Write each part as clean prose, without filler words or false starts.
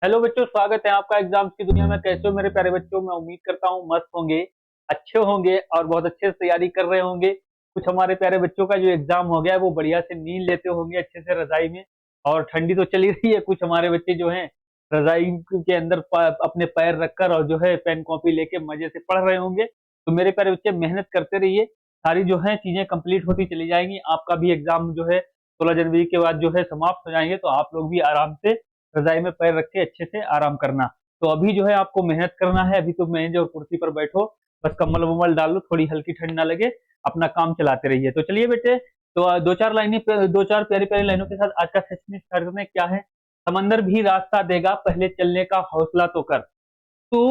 Hello बच्चों, स्वागत है आपका एग्जाम्स की दुनिया में। कैसे हो मेरे प्यारे बच्चों? मैं उम्मीद करता हूँ मस्त होंगे, अच्छे होंगे और बहुत अच्छे से तैयारी कर रहे होंगे। कुछ हमारे प्यारे बच्चों का जो एग्जाम हो गया है वो बढ़िया से नींद लेते होंगे अच्छे से रजाई में। और ठंडी तो चली रही है, कुछ हमारे बच्चे जो हैं रजाई के अंदर अपने पैर रखकर और जो है पेन कॉपी लेके मजे से पढ़ रहे होंगे। तो मेरे प्यारे बच्चे मेहनत करते रहिए, सारी जो है चीजें कंप्लीट होती चली जाएंगी। आपका भी एग्जाम जो है 16 जनवरी के बाद जो है समाप्त हो जाएंगे, तो आप लोग भी आराम से रजाई में पैर रख के अच्छे से आराम करना। तो अभी जो है आपको मेहनत करना है। अभी तो मेज और कुर्सी पर बैठो, बस कम्बल वम्बल डाल लो, थोड़ी हल्की ठंड ना लगे, अपना काम चलाते रहिए। तो चलिए बेटे, तो दो चार लाइनें, दो चार प्यारी प्यारी लाइनों के साथ आज का सेशन स्टार्ट करते हैं। क्या है? समंदर भी रास्ता देगा, पहले चलने का हौसला तो कर। तू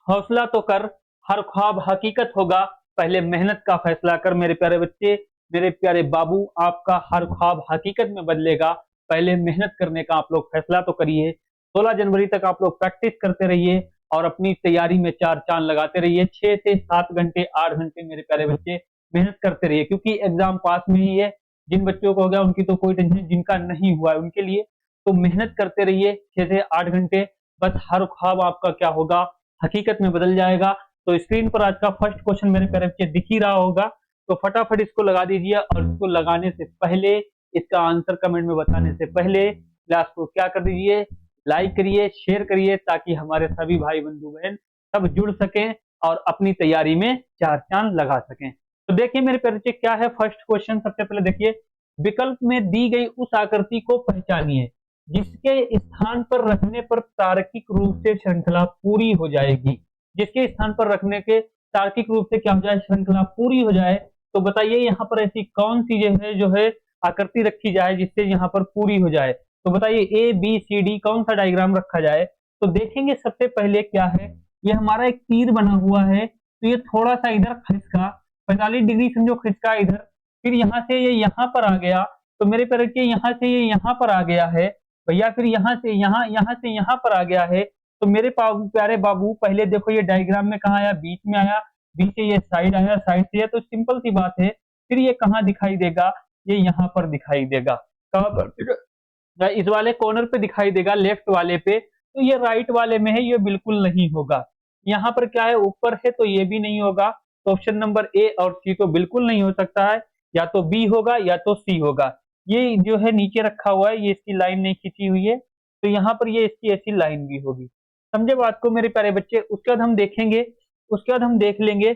हौसला तो कर, हर ख्वाब हकीकत होगा, पहले मेहनत का फैसला कर। मेरे प्यारे बच्चे, मेरे प्यारे बाबू, आपका हर ख्वाब हकीकत में बदलेगा, पहले मेहनत करने का आप लोग फैसला तो करिए। 16 जनवरी तक आप लोग प्रैक्टिस करते रहिए और अपनी तैयारी में चार चांद लगाते रहिए। 6 से 7 घंटे, 8 घंटे मेरे प्यारे बच्चे मेहनत करते रहिए, क्योंकि एग्जाम पास में ही है। जिन बच्चों को हो गया उनकी तो कोई टेंशन, जिनका नहीं हुआ है उनके लिए तो मेहनत करते रहिए 6 से 8 घंटे। बस हर ख्वाब आपका क्या होगा, हकीकत में बदल जाएगा। तो स्क्रीन पर आज का फर्स्ट क्वेश्चन मेरे प्यारे बच्चे दिख ही रहा होगा, तो फटाफट इसको लगा दीजिए। और इसको लगाने से पहले, इसका आंसर कमेंट में बताने से पहले क्लास को क्या कर दीजिए, लाइक करिए, शेयर करिए, ताकि हमारे सभी भाई बंधु बहन सब जुड़ सकें और अपनी तैयारी में चार चांद लगा सकें। तो देखिए मेरे प्यारे बच्चे, क्या है फर्स्ट क्वेश्चन। सबसे पहले देखिए, विकल्प में दी गई उस आकृति को पहचानिए जिसके स्थान पर रखने पर तार्किक रूप से श्रृंखला पूरी हो जाएगी। जिसके स्थान पर रखने के तार्किक रूप से क्या हो जाए, श्रृंखला पूरी हो जाए। तो बताइए यहाँ पर ऐसी कौन सी जो है आकृति रखी जाए जिससे यहाँ पर पूरी हो जाए। तो बताइए ए बी सी डी कौन सा डायग्राम रखा जाए। तो देखेंगे सबसे पहले क्या है, ये हमारा एक तीर बना हुआ है, तो ये थोड़ा सा इधर खिसका, 45 डिग्री समझो खिसका इधर, फिर यहाँ से ये यहाँ पर आ गया। तो मेरे प्यारे के यहाँ से ये यहाँ पर आ गया है भैया, फिर यहाँ से यहाँ, यहाँ से यहाँ पर आ गया है। तो मेरे प्यारे बाबू, पहले देखो ये डायग्राम में कहाँ आया, बीच में आया, बीच से ये साइड आया, साइड से है, तो सिंपल सी बात है। फिर ये कहाँ दिखाई देगा, ये यहाँ पर दिखाई देगा। कहाँ पर? इस वाले कॉर्नर पे दिखाई देगा, लेफ्ट वाले पे। तो ये राइट वाले में है, ये बिल्कुल नहीं होगा। यहाँ पर क्या है, ऊपर है, तो ये भी नहीं होगा। तो ऑप्शन नंबर ए और सी तो बिल्कुल नहीं हो सकता है, या तो बी होगा या तो सी होगा। ये जो है नीचे रखा हुआ है, ये इसकी लाइन नहीं खींची हुई है, तो यहाँ पर ये इसकी ऐसी लाइन भी होगी। समझे बात को मेरे प्यारे बच्चे? उसके बाद हम देखेंगे, उसके बाद हम देख लेंगे,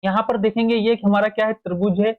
यहाँ पर देखेंगे ये हमारा क्या है, त्रिभुज है।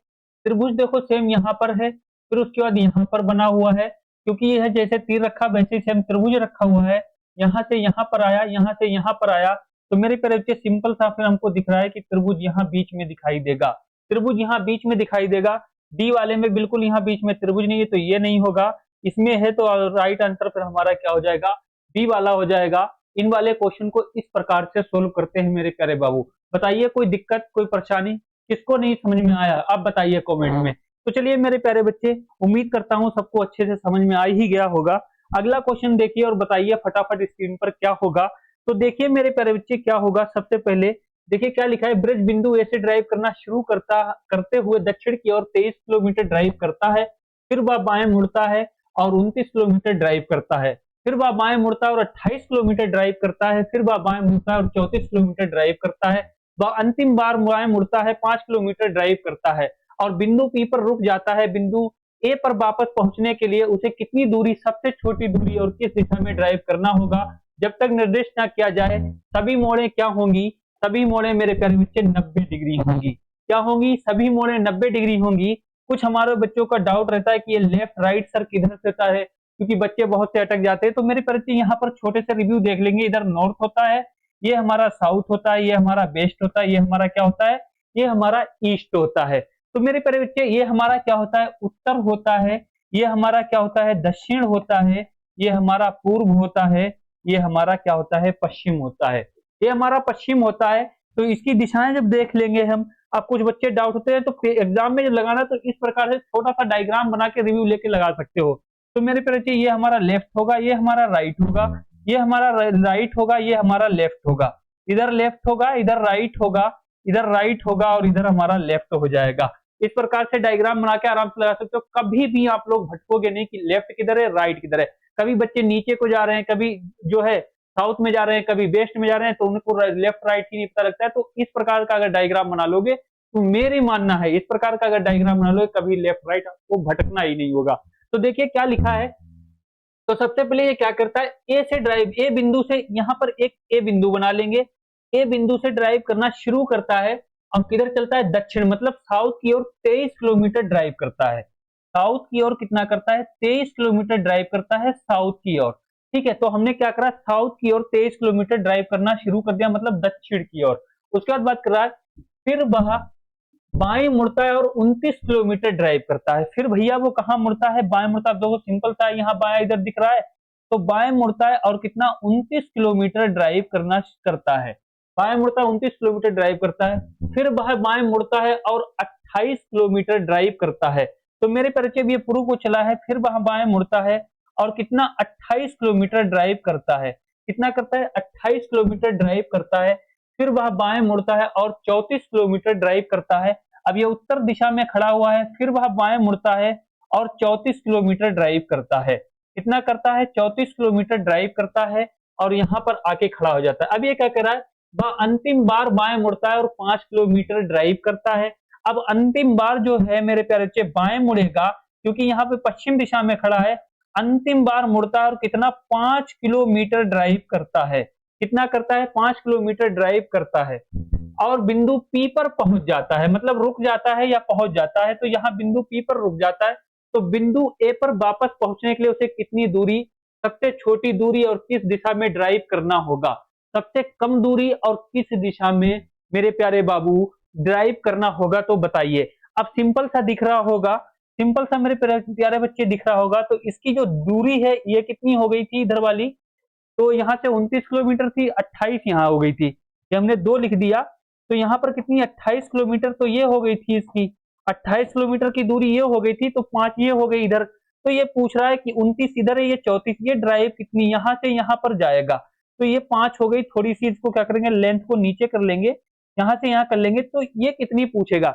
त्रिभुज देखो सेम यहाँ पर है, फिर उसके बाद यहाँ पर बना हुआ है, क्योंकि यह जैसे तीर रखा वैसे सेम त्रिभुज रखा हुआ है। यहाँ से यहाँ पर आया, यहाँ से यहाँ पर आया। तो मेरे प्यारे बच्चे सिंपल सा फिर हमको दिख रहा है कि त्रिभुज यहाँ बीच में दिखाई देगा, त्रिभुज यहाँ बीच में दिखाई देगा। डी वाले में बिल्कुल यहाँ बीच में त्रिभुज नहीं है, तो ये नहीं होगा। इसमें है तो राइट आंसर फिर हमारा क्या हो जाएगा, बी वाला हो जाएगा। इन वाले क्वेश्चन को इस प्रकार से सोल्व करते हैं मेरे प्यारे बाबू। बताइए कोई दिक्कत, कोई परेशानी, किसको नहीं समझ में आया आप बताइए कमेंट में। तो चलिए मेरे प्यारे बच्चे, उम्मीद करता हूँ सबको अच्छे से समझ में आ ही गया होगा। अगला क्वेश्चन देखिए और बताइए फटाफट स्क्रीन पर क्या होगा। तो देखिए मेरे प्यारे बच्चे क्या होगा, सबसे पहले देखिए क्या लिखा है, ब्रज बिंदु ए से ड्राइव करना शुरू करते हुए दक्षिण की ओर 23 किलोमीटर ड्राइव करता है, फिर वह बाएं मुड़ता है और 29 किलोमीटर ड्राइव करता है, फिर वह बाएं मुड़ता है और 28 किलोमीटर ड्राइव करता है, फिर वह बाएं मुड़ता है और 34 किलोमीटर ड्राइव करता है, वह अंतिम बार बाएं मुड़ता है, 5 किलोमीटर ड्राइव करता है और बिंदु पी पर रुक जाता है। बिंदु ए पर वापस पहुंचने के लिए उसे कितनी दूरी, सबसे छोटी दूरी और किस दिशा में ड्राइव करना होगा, जब तक निर्दिष्ट ना किया जाए। सभी मोड़ें क्या होंगी, सभी मोड़ें मेरे प्यारे बच्चे 90 डिग्री होंगी। क्या होंगी, सभी मोड़ें 90 डिग्री होंगी। कुछ हमारे बच्चों का डाउट रहता है कि ये लेफ्ट राइट सर किधर से होता है, क्योंकि बच्चे बहुत से अटक जाते हैं। तो मेरे प्यारे बच्चे यहाँ पर छोटे से रिव्यू देख लेंगे। इधर नॉर्थ होता है, ये हमारा साउथ होता है, ये हमारा वेस्ट होता है, ये हमारा क्या होता है, ये हमारा ईस्ट होता है। तो मेरे प्यारे बच्चे ये हमारा क्या होता है, उत्तर होता है, ये हमारा क्या होता है, दक्षिण होता है, ये हमारा पूर्व होता है, ये हमारा क्या होता है, पश्चिम होता है, ये हमारा पश्चिम होता है। तो इसकी दिशाएं जब देख लेंगे हम, अब कुछ बच्चे डाउट होते हैं तो एग्जाम में जब लगाना तो इस प्रकार से छोटा सा डायग्राम बना के रिव्यू लेके लगा सकते हो। तो मेरे प्यारे बच्चे ये हमारा लेफ्ट होगा, ये हमारा राइट होगा, ये हमारा राइट होगा, ये हमारा लेफ्ट होगा, इधर लेफ्ट होगा, इधर राइट होगा, इधर राइट होगा और इधर हमारा लेफ्ट हो जाएगा। इस प्रकार से डायग्राम बना के आराम से लगा सकते हो। कभी भी आप लोग भटकोगे नहीं कि लेफ्ट किधर है राइट किधर है। कभी बच्चे नीचे को जा रहे हैं, कभी जो है साउथ में जा रहे हैं, कभी वेस्ट में जा रहे हैं, तो उनको लेफ्ट राइट ही नहीं पता लगता है। तो इस प्रकार का अगर डायग्राम बना लोगे तो मेरी मानना है इस प्रकार का अगर डायग्राम बना लोगे कभी लेफ्ट राइट आपको भटकना ही नहीं होगा। तो देखिए क्या लिखा है। तो सबसे पहले ये क्या करता है, ए से ड्राइव, ए बिंदु से यहाँ पर एक ए बिंदु बना लेंगे। ए बिंदु से ड्राइव करना शुरू करता है और किधर चलता है, दक्षिण मतलब साउथ की ओर 23 किलोमीटर ड्राइव करता है। साउथ की ओर कितना करता है, 23 किलोमीटर ड्राइव करता है साउथ की ओर। ठीक है, तो हमने क्या करा, साउथ की ओर 23 किलोमीटर ड्राइव करना शुरू कर दिया, मतलब दक्षिण की ओर। उसके बाद बात कर रहा है, फिर वह बाएं मुड़ता है और 29 किलोमीटर ड्राइव करता है। फिर भैया वो कहां मुड़ता है, बाएं मुड़ता है। देखो सिंपल सा है, यहाँ बाएं इधर दिख रहा है, तो बाएं मुड़ता है और कितना 29 किलोमीटर ड्राइव करता है। बाएं मुड़ता है 29 किलोमीटर ड्राइव करता है। फिर वह बाएं मुड़ता है और 28 किलोमीटर ड्राइव करता है। तो मेरे परिचय ये पूर्व को चला है, फिर वह बाएं मुड़ता है और कितना 28 किलोमीटर ड्राइव करता है। कितना करता है, 28 किलोमीटर ड्राइव करता है। फिर वह बाएं मुड़ता है और 34 किलोमीटर ड्राइव करता है। अब ये उत्तर दिशा में खड़ा हुआ है, फिर वह बाएं मुड़ता है और 34 किलोमीटर ड्राइव करता है। कितना करता है, 34 किलोमीटर ड्राइव करता है और यहाँ पर आके खड़ा हो जाता है। अब ये क्या कर रहा है, वह अंतिम बार बाएं मुड़ता है और 5 किलोमीटर ड्राइव करता है। अब अंतिम बार जो है मेरे प्यारे बच्चे बाएं मुड़ेगा, क्योंकि यहाँ पे पश्चिम दिशा में खड़ा है। अंतिम बार मुड़ता है और कितना 5 किलोमीटर ड्राइव करता है। कितना करता है, 5 किलोमीटर ड्राइव करता है और बिंदु पी पर पहुंच जाता है, मतलब रुक जाता है या पहुंच जाता है। तो यहाँ बिंदु पी पर रुक जाता है। तो बिंदु ए पर वापस पहुंचने के लिए उसे कितनी दूरी, सबसे छोटी दूरी और किस दिशा में ड्राइव करना होगा, सबसे कम दूरी और किस दिशा में मेरे प्यारे बाबू ड्राइव करना होगा, तो बताइए। अब सिंपल सा दिख रहा होगा, सिंपल सा मेरे प्यारे बच्चे दिख रहा होगा। तो इसकी जो दूरी है ये कितनी हो गई थी इधर वाली, तो यहाँ से 29 किलोमीटर थी, 28 यहाँ हो गई थी, ये हमने 2 लिख दिया। तो यहाँ पर कितनी 28 किलोमीटर, तो ये हो गई थी इसकी 28 किलोमीटर की दूरी ये हो गई थी। तो 5 ये हो गई इधर। तो ये पूछ रहा है कि 29 इधर है, ये 34, ये ड्राइव कितनी यहाँ से यहाँ पर जाएगा। तो ये 5 हो गई, थोड़ी सी इसको क्या करेंगे, लेंथ को नीचे कर लेंगे, यहाँ से यहाँ कर लेंगे। तो ये कितनी पूछेगा,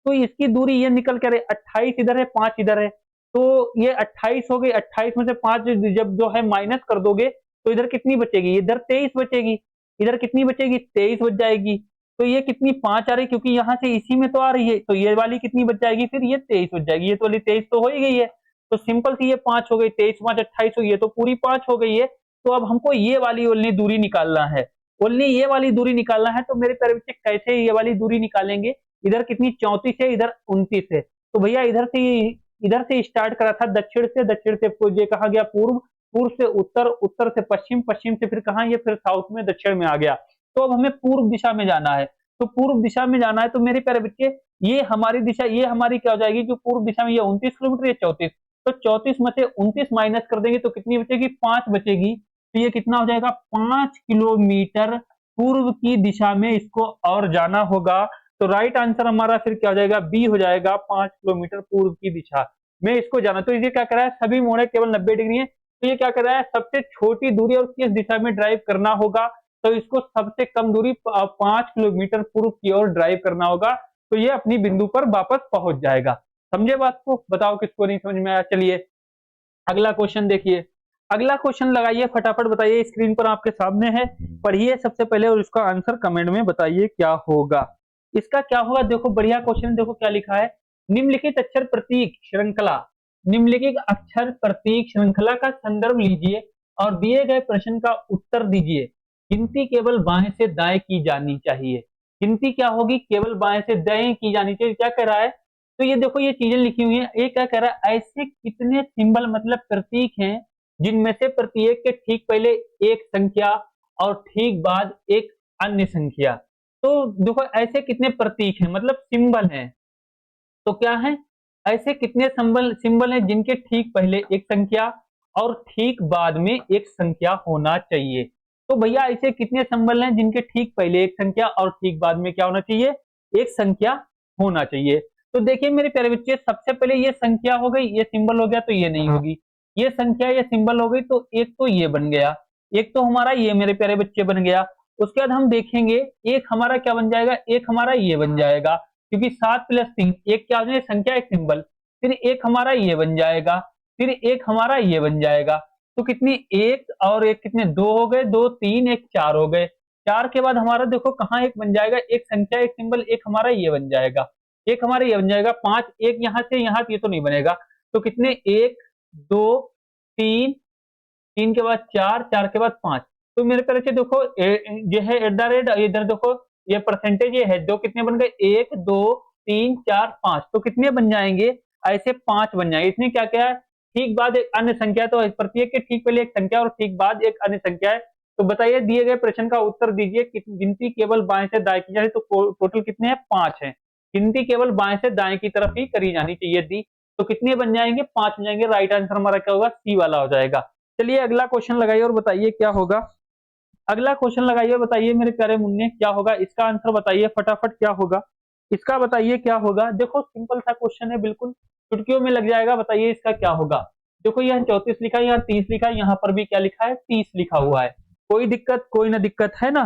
तो इसकी दूरी ये निकल कर 28 इधर है, 5 इधर है। तो ये 28 हो गई, 28 में से 5 जब जो है माइनस कर दोगे तो इधर कितनी बचेगी, इधर 23 बचेगी। इधर कितनी बचेगी, 23 बच जाएगी। तो ये कितनी 5 आ रही, क्योंकि यहाँ से इसी में तो आ रही है। तो ये वाली कितनी बच जाएगी, फिर ये 23 बच जाएगी। ये तो वाली 23 तो हो ही गई है। तो सिंपल सी ये 5 हो गई, 23 5 28 हो गई है, तो पूरी 5 हो गई है। तो अब हमको ये वाली ओनली दूरी निकालना है, ओनली ये वाली दूरी निकालना है। तो मेरे प्यारे बच्चे कैसे ये वाली दूरी निकालेंगे, इधर कितनी 34 है, इधर 29 है। तो भैया इधर से स्टार्ट करा था दक्षिण से, दक्षिण से ये कहा गया पूर्व, पूर्व से उत्तर, उत्तर से पश्चिम, पश्चिम से फिर कहा, ये फिर साउथ में दक्षिण में आ गया। तो अब हमें पूर्व दिशा में जाना है। तो पूर्व दिशा में जाना है, तो मेरे प्यारे बच्चे ये हमारी दिशा, ये हमारी क्या हो जाएगी, जो पूर्व दिशा में ये 29 किलोमीटर, ये 34। तो 34 में से 29 माइनस कर देंगे तो कितनी बचेगी, 5 बचेगी। तो ये कितना हो जाएगा, 5 किलोमीटर पूर्व की दिशा में इसको और जाना होगा। तो राइट आंसर हमारा फिर क्या हो जाएगा, बी हो जाएगा, 5 किलोमीटर पूर्व की दिशा में इसको जाना। तो ये क्या कर रहा है, सभी मोड़े केवल 90 डिग्री है। तो ये क्या कर रहा है, सबसे छोटी दूरी और किस दिशा में ड्राइव करना होगा, तो इसको सबसे कम दूरी 5 किलोमीटर पूर्व की ओर ड्राइव करना होगा। तो ये अपनी बिंदु पर वापस पहुंच जाएगा। समझे बात को, बताओ किसको नहीं समझ में आया। चलिए अगला क्वेश्चन देखिए, अगला क्वेश्चन लगाइए, फटाफट बताइए, स्क्रीन पर आपके सामने है, पढ़िए सबसे पहले और इसका आंसर कमेंट में बताइए क्या होगा। इसका क्या होगा, देखो बढ़िया क्वेश्चन, देखो क्या लिखा है, निम्नलिखित अक्षर प्रतीक श्रृंखला, निम्नलिखित अक्षर प्रतीक श्रृंखला का संदर्भ लीजिए और दिए गए प्रश्न का उत्तर दीजिए। गिनती केवल बाएं से दाएं की जानी चाहिए। गिनती क्या होगी, केवल बाएं से दाएं की जानी चाहिए। क्या कह रहा है, तो ये देखो ये चीजें लिखी हुई हैं। ये क्या कह रहा है, ऐसे कितने सिंबल मतलब प्रतीक हैं जिनमें से प्रत्येक के ठीक पहले एक संख्या और ठीक बाद एक अन्य संख्या। तो देखो ऐसे कितने प्रतीक हैं, मतलब सिंबल हैं। तो क्या है, ऐसे कितने सिंबल हैं जिनके ठीक पहले एक संख्या और ठीक बाद में एक संख्या होना चाहिए। तो भैया ऐसे कितने सिंबल हैं जिनके ठीक पहले एक संख्या और ठीक बाद में क्या होना चाहिए, एक संख्या होना चाहिए। तो देखिए मेरे प्यारे बच्चे, सबसे पहले ये संख्या हो गई, ये सिंबल हो गया, तो ये नहीं होगी। ये संख्या, ये सिंबल हो गई, तो एक तो ये बन गया, एक तो हमारा ये मेरे प्यारे बच्चे बन गया। उसके बाद हम देखेंगे एक हमारा क्या बन जाएगा, एक हमारा ये बन जाएगा। क्योंकि 7 प्लस 3 एक क्या हो जाएगा, संख्या एक सिंबल, फिर एक हमारा ये बन जाएगा, फिर एक हमारा ये बन जाएगा। तो कितनी, एक और एक कितने, दो हो गए, दो तीन, एक चार हो गए। चार के बाद हमारा देखो कहाँ एक बन जाएगा, एक संख्या एक सिंबल, एक हमारा ये बन जाएगा, एक हमारा ये बन जाएगा। पांच, एक यहाँ से यहाँ ये तो नहीं बनेगा। तो कितने, एक, दो, तीन, तीन के बाद चार, चार के बाद पांच। तो मेरे तरह से देखो ये है एट द रेट, इधर देखो ये परसेंटेज ये है, दो कितने बन गए, एक, दो, तीन, चार, पांच। तो कितने बन जाएंगे, ऐसे पांच बन जाएंगे। इसमें क्या क्या है, ठीक बाद एक अन्य संख्या, तो प्रत्येक के ठीक पहले एक संख्या और ठीक बाद एक अन्य संख्या है। तो बताइए दिए गए प्रश्न का उत्तर दीजिए, गिनती केवल बाएं से दाएं की जाए तो टोटल कितने हैं, पांच है। गिनती केवल बाएं से दाएं की तरफ ही करी जानी चाहिए थी। तो कितने बन जाएंगे, पांच बन जाएंगे। राइट आंसर हमारा क्या होगा, सी वाला हो जाएगा। चलिए अगला क्वेश्चन लगाइए और बताइए क्या होगा। अगला क्वेश्चन लगाइए, बताइए मेरे प्यारे मुन्ने क्या होगा, इसका आंसर बताइए फटाफट, क्या होगा इसका, बताइए क्या होगा। देखो सिंपल सा क्वेश्चन है, बिल्कुल चुटकियों में लग जाएगा। बताइए इसका क्या होगा। देखो यहाँ 34 लिखा है, यहाँ 30 लिखा है, यहाँ पर भी क्या लिखा है, 30 लिखा हुआ है। कोई दिक्कत, कोई ना दिक्कत है ना।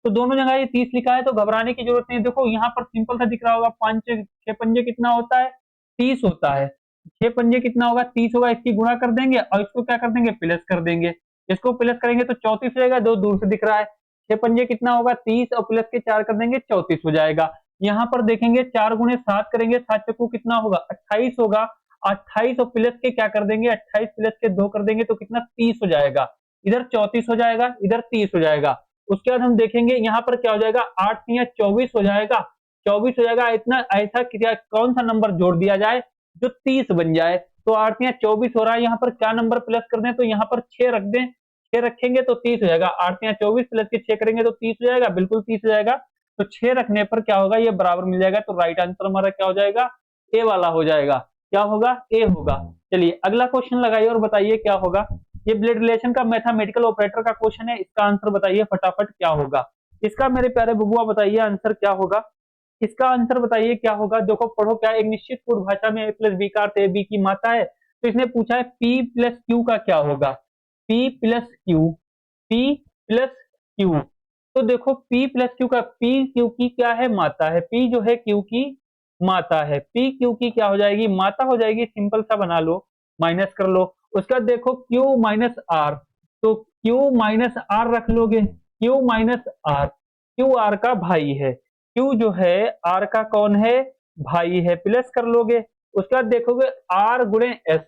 तो दोनों जगह ये 30 लिखा है तो घबराने की जरूरत नहीं है। देखो यहाँ पर सिंपल सा दिख रहा होगा, पांच छह पंजे कितना होता है, 30 होता है। छह पंजे कितना होगा, 30 होगा। इसकी गुणा कर देंगे और इसको क्या कर देंगे, प्लस कर देंगे। इसको प्लस करेंगे तो 34 रहेगा, दो दूर से दिख रहा है। छह पंजे कितना होगा, 30 और प्लस के 4 कर देंगे, 34 हो जाएगा। यहाँ पर देखेंगे 4 गुणे 7 करेंगे, 7 चक्कू कितना होगा, 28 होगा। 28 और प्लस के क्या कर देंगे, 28 प्लस के 2 कर देंगे तो कितना, 30 हो जाएगा। इधर 34 हो जाएगा, इधर 30 हो जाएगा। उसके बाद हम देखेंगे यहाँ पर क्या हो जाएगा, 8 या 24 हो जाएगा, 24 हो जाएगा। इतना ऐसा क्या, कौन सा नंबर जोड़ दिया जाए जो 30 बन जाए। तो 8 या 24 हो रहा है, यहाँ पर क्या नंबर प्लस कर दें, तो यहाँ पर 6 रख दें, 6 रखेंगे तो 30 हो जाएगा। 8 या 24 प्लस के 6 करेंगे तो 30 हो जाएगा, बिल्कुल 30 हो जाएगा। तो 6 रखने पर क्या होगा, ये बराबर मिल जाएगा। तो राइट आंसर हमारा क्या हो जाएगा, ए वाला हो जाएगा। क्या होगा, ए होगा। चलिए अगला क्वेश्चन लगाइए और बताइए क्या होगा। ये ब्लड रिलेशन का मैथमेटिकल ऑपरेटर का क्वेश्चन है, इसका आंसर बताइए फटाफट क्या होगा। इसका मेरे प्यारे बबुआ बताइए आंसर क्या होगा। इसका आंसर बताइए क्या होगा। देखो पढ़ो क्या, एक निश्चित पूर्ण भाषा में ए प्लस बी का अर्थ ए बी की मात्रा है। तो इसने पूछा है पी प्लस क्यू का क्या होगा, P plus Q, P plus Q. तो देखो पी प्लस क्यू का, पी क्यू की क्या है, मात्रा है। पी जो है क्यू की मात्रा है, पी क्यू की क्या हो जाएगी, मात्रा हो जाएगी। सिंपल सा बना लो, माइनस कर लो। उसका देखो क्यू माइनस आर, तो क्यू माइनस आर रख लोगे, Q minus R, Q R का भाई है। क्यू जो है आर का कौन है, भाई है, प्लस कर लोगे। उसके बाद देखोगे आर गुणे एस,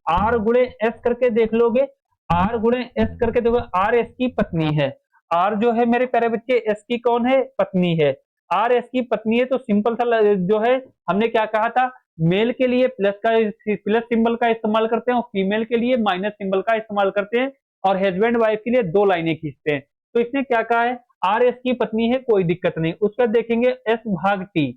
आर गुणे एस करके देख लोगे, आर गुणे एस करके देखो, आर एस की पत्नी है। आर जो है मेरे प्यारे बच्चे एस की कौन है, पत्नी है। आर एस की पत्नी है तो सिंपल सा जो है हमने क्या कहा था, मेल के लिए प्लस सिंबल का इस्तेमाल करते हैं और फीमेल के लिए माइनस सिंबल का इस्तेमाल करते हैं, और हस्बैंड वाइफ के लिए दो लाइनें खींचते हैं। तो इसने क्या कहा है, आर एस की पत्नी है, कोई दिक्कत नहीं। उसका देखेंगे एस भाग टी,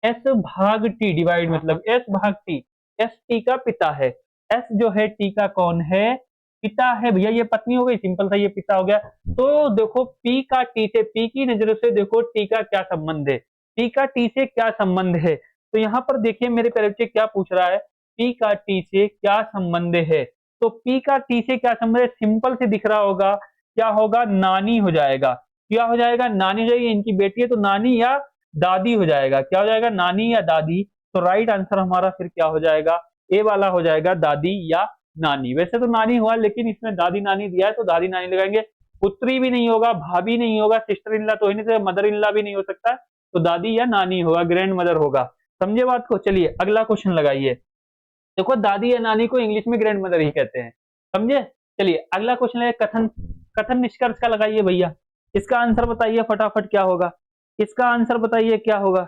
एस भाग टी डिवाइड मतलब एस भाग टी, एस टी का पिता है। एस जो है टी का कौन है, पिता है भैया। ये पत्नी हो गई, सिंपल सा ये पिता हो गया। तो देखो पी का टी से, पी की नजर से देखो टी का क्या संबंध है, पी का टी से क्या संबंध है। तो यहाँ पर देखिए मेरे प्यारे बच्चे क्या पूछ रहा है, पी का टी से क्या संबंध है। तो पी का टी से क्या संबंध है, सिंपल से दिख रहा होगा, क्या होगा, नानी हो जाएगा। क्या हो जाएगा, नानी हो जाएगी। इनकी बेटी है तो नानी या दादी हो जाएगा। क्या हो जाएगा, नानी या दादी। तो राइट आंसर हमारा फिर क्या हो जाएगा, ए वाला हो जाएगा, दादी या नानी। वैसे तो नानी हुआ, लेकिन इसमें दादी नानी दिया है तो दादी नानी लगाएंगे। पुत्री भी नहीं होगा, भाभी नहीं होगा, सिस्टर इन लॉ तो ही नहीं सकता, मदर इन लॉ भी नहीं हो सकता, तो दादी या नानी होगा, ग्रैंड मदर होगा। समझे बात को। चलिए अगला क्वेश्चन लगाइए। देखो दादी या नानी को इंग्लिश में ग्रैंड मदर ही कहते हैं, समझे। चलिए अगला क्वेश्चन है कथन, कथन निष्कर्ष का लगाइए भैया। इसका आंसर बताइए फटाफट क्या होगा, इसका आंसर बताइए क्या होगा।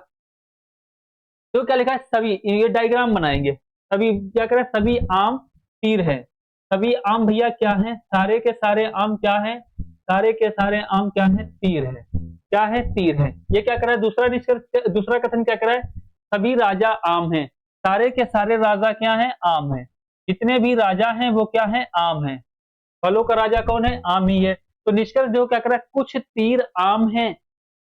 तो क्या लिखा है, सभी, ये डायग्राम बनाएंगे। सभी क्या करें, सभी आम तीर है। सभी आम भैया क्या है, सारे के सारे आम क्या है, सारे के सारे आम क्या है, तीर है। क्या है, तीर है। ये क्या कर रहा है, दूसरा निष्कर्ष, दूसरा कथन क्या कर रहा है, सभी राजा आम हैं। सारे के सारे राजा क्या हैं, आम हैं। जितने भी राजा हैं वो क्या है, आम हैं। फलों का राजा कौन है, आम ही है। तो निष्कर्ष जो क्या कर रहा है, कुछ तीर आम हैं,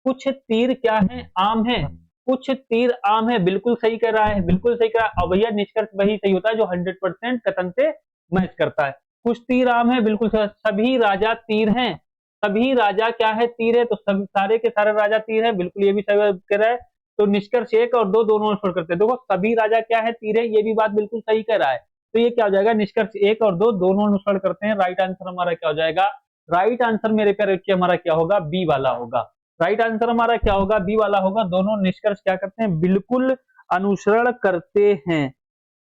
कुछ तीर क्या है, आम है, कुछ तीर आम है। बिल्कुल सही कर रहा है, बिल्कुल सही कर रहा है। और भैया निष्कर्ष वही सही होता है जो 100% कथन से मैच करता है। कुछ तीर आम है, बिल्कुल सभी राजा तीर हैं। सभी राजा क्या है, तीर है। तो सब सारे के सारे राजा तीर है, बिल्कुल ये भी सही कह रहा है। तो निष्कर्ष 1 और 2 दोनों अनुसरण करते हैं। देखो सभी राजा क्या है, तीर है, ये भी बात बिल्कुल सही कह रहा है। तो ये क्या हो जाएगा, निष्कर्ष 1 और 2 दोनों अनुसरण करते हैं। राइट आंसर हमारा क्या हो जाएगा, राइट आंसर मेरे प्यारे बच्चे हमारा क्या होगा, बी वाला होगा। राइट आंसर हमारा क्या होगा, बी वाला होगा। दोनों निष्कर्ष क्या करते हैं, बिल्कुल अनुसरण करते हैं।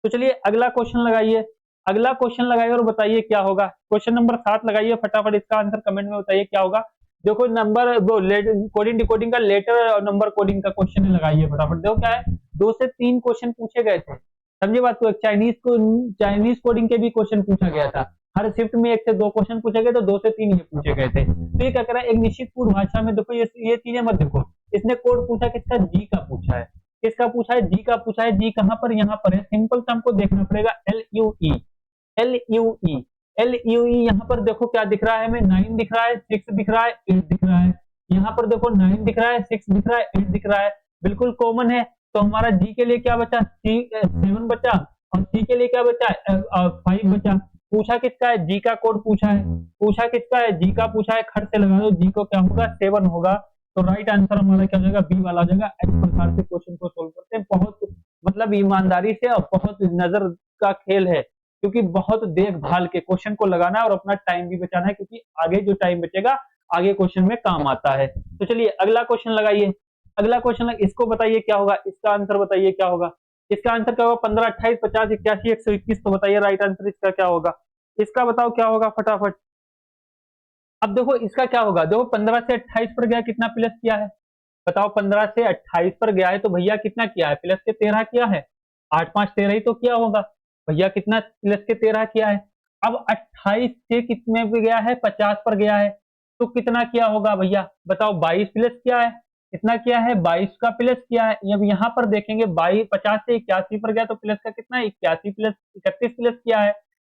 तो चलिए अगला क्वेश्चन लगाइए, अगला क्वेश्चन लगाइए और बताइए क्या होगा। क्वेश्चन नंबर 7 लगाइए फटाफट, इसका आंसर कमेंट में बताइए क्या होगा। देखो नंबर वो कोडिंग डिकोडिंग का लेटर और नंबर कोडिंग का क्वेश्चन लगाइए फटाफट। देखो क्या है, 2 से 3 क्वेश्चन पूछे गए थे, समझे बात को। चाइनीज कोडिंग के भी क्वेश्चन पूछा गया था। हर शिफ्ट में 1 से 2 क्वेश्चन पूछे गए, तो 2 से 3 ये पूछे गए थे। तो ये क्या कर रहा है, एक निश्चित पूर्व भाषा में, देखो ये चीजें मत देखो। इसने कोड पूछा किसका, जी का पूछा है। किसका पूछा है, जी का पूछा है। जी कहां पर, यहाँ पर है। सिंपल सा हमको देखना पड़ेगा, LUE LUE LUE। यहाँ पर देखो क्या दिख रहा है हमें, 9 दिख रहा है, 6 दिख रहा है, 8 दिख रहा है। यहाँ पर देखो 9 दिख रहा है, 6 दिख रहा है, 8 दिख रहा है, बिल्कुल कॉमन है। तो हमारा जी के लिए क्या बचा, 7 बचा, और सी के लिए क्या बचा, 5 बचा। पूछा किसका है, जी का कोड पूछा है। पूछा किसका है, जी का पूछा है। खट से लगा दो, जी को क्या होगा, 7 होगा। तो राइट आंसर हमारा क्या हो जाएगा, बी वाला हो जाएगा। इस प्रकार से क्वेश्चन को सोल्व करते हैं, बहुत मतलब ईमानदारी से और बहुत नजर का खेल है, क्योंकि बहुत देखभाल के क्वेश्चन को लगाना है और अपना टाइम भी बचाना है, क्योंकि आगे जो टाइम बचेगा आगे क्वेश्चन में काम आता है। तो चलिए अगला क्वेश्चन लगाइए, अगला क्वेश्चन इसको बताइए क्या होगा, इसका आंसर बताइए क्या होगा। इसका आंसर क्या होगा, 15, 28, 50, 81, 121। तो बताइए राइट आंसर इसका क्या होगा, इसका बताओ क्या होगा फटाफट। अब देखो इसका क्या होगा, देखो 15 से 28 पर गया, कितना प्लस किया है बताओ। 15 से 28 पर गया है तो भैया कितना किया है, प्लस के 13 किया है। 8 5 13 ही तो किया होगा भैया, कितना प्लस के 13 किया है। अब 28 से कितने पे गया है, 50 पर गया है, तो कितना किया होगा भैया बताओ। 22 प्लस किया है, कितना किया है, 22 का प्लस किया है। अब यहाँ पर देखेंगे 22, 50 से 81 पर गया तो प्लस का कितना, 81 प्लस 31 प्लस किया है,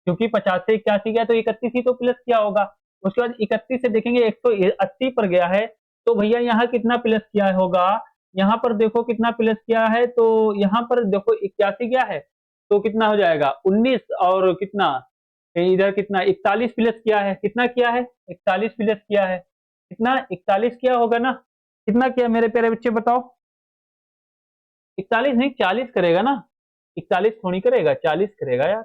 क्योंकि 50 से 81 गया तो 31 ही तो प्लस किया होगा। उसके बाद 31 से देखेंगे 180 पर गया है, तो भैया यहाँ कितना प्लस किया होगा। यहाँ पर देखो कितना प्लस किया है, तो यहाँ पर देखो 81 क्या है, तो कितना हो जाएगा 19, और कितना इधर कितना 41 प्लस किया है, कितना किया है 41 प्लस किया है, कितना 41 किया होगा ना। कितना किया मेरे प्यारे बच्चे बताओ, 41 नहीं 40 करेगा ना, 41 थोड़ी करेगा, 40 करेगा यार।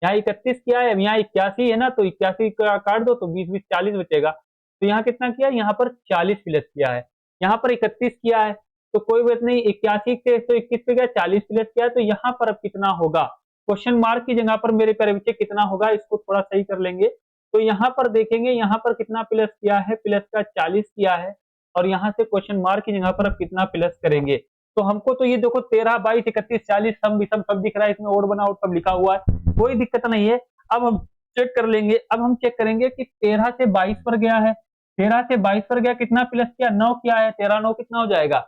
यहाँ 31 किया है, यहाँ 81 है ना, तो 81 का काट दो तो 20 20 40 बचेगा। तो यहाँ कितना किया, यहाँ पर 40 प्लस किया है, यहाँ पर 31 किया है, तो कोई बात नहीं। 81 से 121 पे गया, 40 प्लस किया, तो यहाँ पर अब कितना होगा, क्वेश्चन मार्क की जगह पर मेरे प्यारे बच्चे कितना होगा, इसको थोड़ा सही कर लेंगे। तो यहाँ पर देखेंगे, यहाँ पर कितना प्लस किया है, प्लस का 40 किया है, और यहाँ से क्वेश्चन मार्क की जगह पर अब कितना प्लस करेंगे। तो हमको तो ये देखो 13, 22, 31, 40 सम विषम सब दिख रहा है, इसमें ओड बना सब लिखा हुआ है, कोई दिक्कत नहीं है। अब हम चेक कर लेंगे, अब हम चेक करेंगे कि 13 से 22 पर गया है, 13 से 22 पर गया, कितना प्लस किया, 9 किया है, 13 9 कितना हो जाएगा,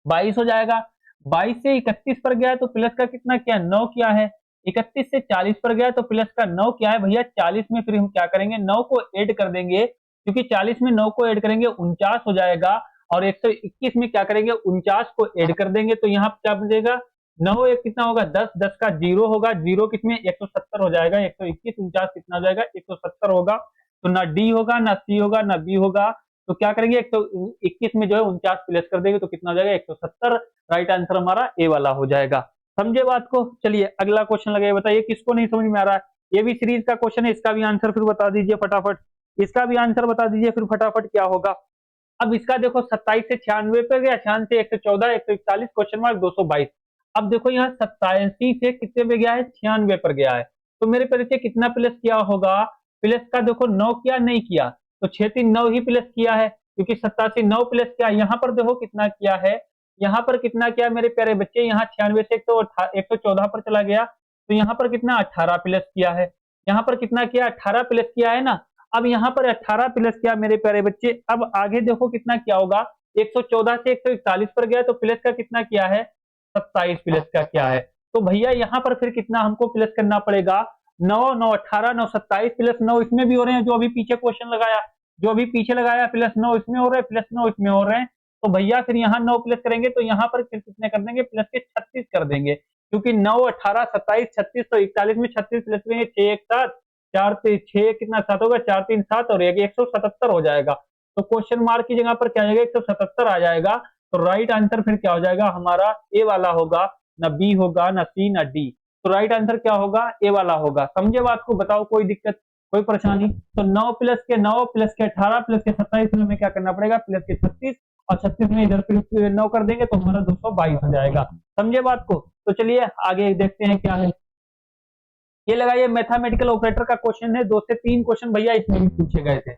22 हो जाएगा। 22 से 31 पर गया है तो प्लस का कितना किया, 9 किया है। 31 से 40 पर गया तो प्लस का 9 किया है भैया। 40 में फिर हम क्या करेंगे, 9 को ऐड कर देंगे, क्योंकि 40 में 9 को ऐड करेंगे 49 हो जाएगा, और 121 में क्या करेंगे, 49 को ऐड कर देंगे, तो यहाँ क्या बचेगा, 9 एक कितना होगा, 10, 10 का 0 होगा, 0 किसमें 170 हो जाएगा, 121 49 कितना हो जाएगा, 170 होगा। तो ना डी होगा, ना सी होगा, ना बी होगा, तो क्या करेंगे 121 में जो है 49 प्लस कर देंगे, तो कितना हो जाएगा 170। राइट आंसर हमारा ए वाला हो जाएगा। समझे बात को। चलिए अगला क्वेश्चन लगाइए, बताइए किसको नहीं समझ में आ रहा है। ये भी सीरीज का क्वेश्चन है, इसका भी आंसर फिर बता दीजिए फटाफट, इसका भी आंसर बता दीजिए फिर फटाफट क्या होगा। अब इसका देखो 27 से 96 पे गया, 96 से 114, 141 क्वेश्चन मार्क 222। अब देखो यहाँ 87 से कितने पे गया है, 96 पर गया है, तो मेरे परिचय कितना प्लस किया होगा। प्लस का देखो 9 किया नहीं किया, तो 6 3 9 ही प्लस किया है, क्योंकि 87 9 प्लस किया। यहाँ पर देखो कितना किया है, यहाँ पर कितना किया मेरे प्यारे बच्चे, यहाँ 96 से 114 पर चला गया, तो यहाँ पर कितना 18 प्लस किया है। यहाँ पर कितना किया, 18 प्लस किया है ना। अब यहाँ पर 18 प्लस किया मेरे प्यारे बच्चे। अब आगे देखो कितना क्या होगा, 114 से 141 पर गया, तो प्लस का कितना किया है, 27 प्लस का क्या है। तो भैया यहाँ पर फिर कितना हमको प्लस करना पड़ेगा, 9 9 18 9 27 प्लस 9 इसमें भी हो रहे हैं, जो अभी पीछे क्वेश्चन लगाया, जो अभी पीछे लगाया, प्लस 9 इसमें हो रहे हैं, प्लस 9 इसमें हो रहे हैं। तो भैया फिर यहाँ 9 प्लस करेंगे, तो यहाँ पर फिर कितने कर देंगे, प्लस के 36 कर देंगे, क्योंकि 9 18 27 36, तो 41 में 36 प्लस करेंगे, 6 1 7, 4 6 कितना 7 होगा, 4 3 7 और 1 177 हो जाएगा। तो क्वेश्चन मार्क की जगह पर क्या आ जाएगा, 177 आ जाएगा। तो राइट आंसर फिर क्या हो जाएगा हमारा, ए वाला होगा, ना बी होगा, ना सी, ना डी। तो राइट आंसर क्या होगा, ए वाला होगा। समझे बात को, बताओ कोई दिक्कत, कोई परेशानी? तो 9 प्लस के 9 प्लस के 18 प्लस के 27 में हमें क्या करना पड़ेगा, प्लस के 36, और 36 में इधर फिर 9 कर देंगे तो हमारा 222 हो जाएगा। समझे बात को? तो चलिए आगे देखते हैं क्या है। ये लगाइए, मैथमेटिकल ऑपरेटर का क्वेश्चन है। 2 से 3 क्वेश्चन भैया इसमें भी पूछे गए थे,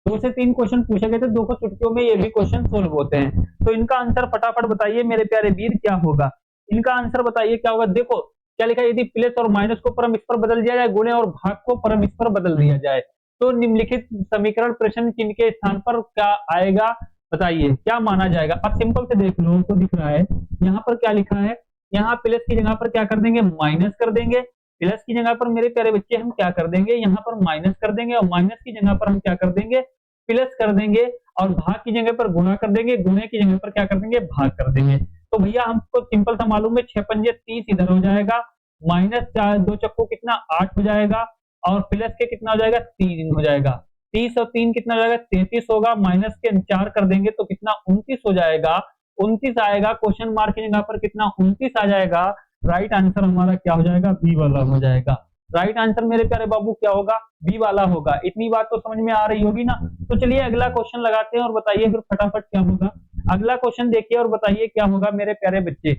2 से 3 क्वेश्चन पूछे गए थे, 2 चुटकियों में ये भी क्वेश्चन सोल्व होते हैं। तो इनका आंसर फटाफट बताइए मेरे प्यारे वीर, क्या होगा? इनका आंसर बताइए क्या होगा। देखो क्या लिखा है, यदि प्लस और माइनस को परम इस पर बदल दिया जाए, गुणे और भाग को परम इस पर बदल दिया जाए, तो निम्नलिखित समीकरण प्रश्न चिन्ह के स्थान पर क्या आएगा, बताइए क्या माना जाएगा। अब सिंपल से देख लो, तो दिख रहा है यहाँ पर क्या लिखा है, यहाँ प्लस की जगह पर क्या कर देंगे, माइनस कर देंगे। प्लस की जगह पर मेरे प्यारे बच्चे हम क्या कर देंगे, यहाँ पर माइनस कर देंगे, और माइनस की जगह पर हम क्या कर देंगे, प्लस कर देंगे, और भाग की जगह पर गुणा कर देंगे, गुणे की जगह पर क्या कर देंगे, भाग कर देंगे। तो भैया हमको सिंपल सा मालूम है, 6 पंजे 30 इधर हो जाएगा, माइनस 2 चक्को कितना 8 हो जाएगा, और प्लस के कितना हो जाएगा 3 हो जाएगा। 30 और 3 कितना हो जाएगा, 33 होगा, माइनस के 4 कर देंगे तो कितना 29 हो जाएगा, 29 आएगा। क्वेश्चन मार्क की जगह पर कितना 29 आ जाएगा। राइट आंसर हमारा क्या हो जाएगा, बी वाला हो जाएगा। राइट आंसर मेरे प्यारे बाबू क्या होगा, बी वाला होगा। इतनी बात तो समझ में आ रही होगी ना। तो चलिए अगला क्वेश्चन लगाते हैं और बताइए फिर फटाफट क्या होगा। अगला क्वेश्चन देखिए और बताइए क्या होगा मेरे प्यारे बच्चे।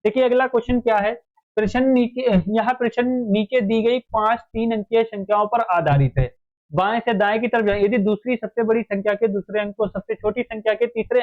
देखिए अगला क्वेश्चन क्या है, प्रश्न नीचे, यह प्रश्न नीचे दी गई 5 3 अंकीय संख्याओं पर आधारित है। बाएं से दाएं की तरफ जाए, यदि दूसरी सबसे बड़ी संख्या के दूसरे अंक को सबसे छोटी संख्या के तीसरे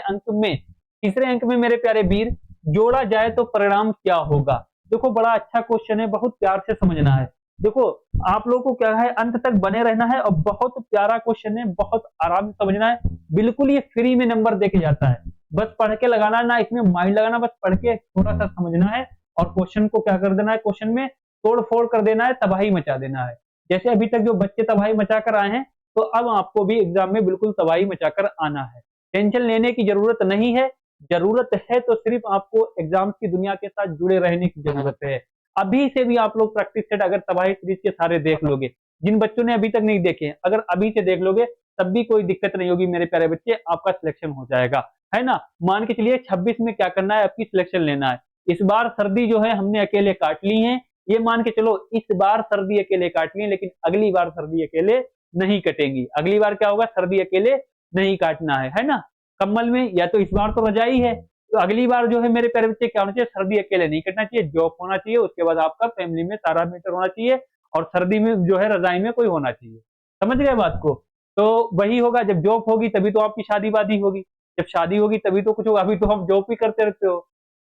अंक में मेरे प्यारे वीर जोड़ा जाए तो परिणाम क्या होगा। देखो बड़ा अच्छा क्वेश्चन है, बहुत प्यार से समझना है। देखो आप लोगों को क्या है, अंत तक बने रहना है, और बहुत प्यारा क्वेश्चन है, बहुत आराम से समझना है। बिल्कुल ये फ्री में नंबर देके जाता है, बस पढ़ के लगाना ना, इसमें माइंड लगाना, बस पढ़ के थोड़ा सा समझना है, और क्वेश्चन को क्या कर देना है, क्वेश्चन में तोड़ फोड़ कर देना है, तबाही मचा देना है। जैसे अभी तक जो बच्चे तबाही मचा कर आए हैं, तो अब आपको भी एग्जाम में बिल्कुल तबाही मचा कर आना है। टेंशन लेने की जरूरत नहीं है, जरूरत है तो सिर्फ आपको एग्जाम की दुनिया के साथ जुड़े रहने की जरूरत है। अभी से भी आप लोग प्रैक्टिस सेट अगर तबाही सीरीज के सारे देख लोगे, जिन बच्चों ने अभी तक नहीं देखे, अगर अभी से देख लोगे तब भी कोई दिक्कत नहीं होगी मेरे प्यारे बच्चे, आपका सिलेक्शन हो जाएगा, है ना। मान के चलिए 26 में क्या करना है, आपकी सिलेक्शन लेना है। इस बार सर्दी जो है हमने अकेले काट ली है, ये मान के चलो इस बार सर्दी अकेले काट ली, लेकिन अगली बार सर्दी अकेले नहीं कटेंगी। अगली बार क्या होगा, सर्दी अकेले नहीं काटना है ना। कम्बल में या तो इस बार तो रजाई है, तो अगली बार जो है मेरे प्यारे बच्चे क्या होना चाहिए, सर्दी अकेले नहीं कटना चाहिए, जॉब होना चाहिए, उसके बाद आपका फैमिली में सारा मैटर होना चाहिए, और सर्दी में जो है रजाई में कोई होना चाहिए। समझ गए बात को? तो वही होगा, जब जॉब होगी तभी तो आपकी शादी वादी होगी, जब शादी होगी तभी तो कुछ होगा, अभी तो हम जॉब भी करते रहते हो।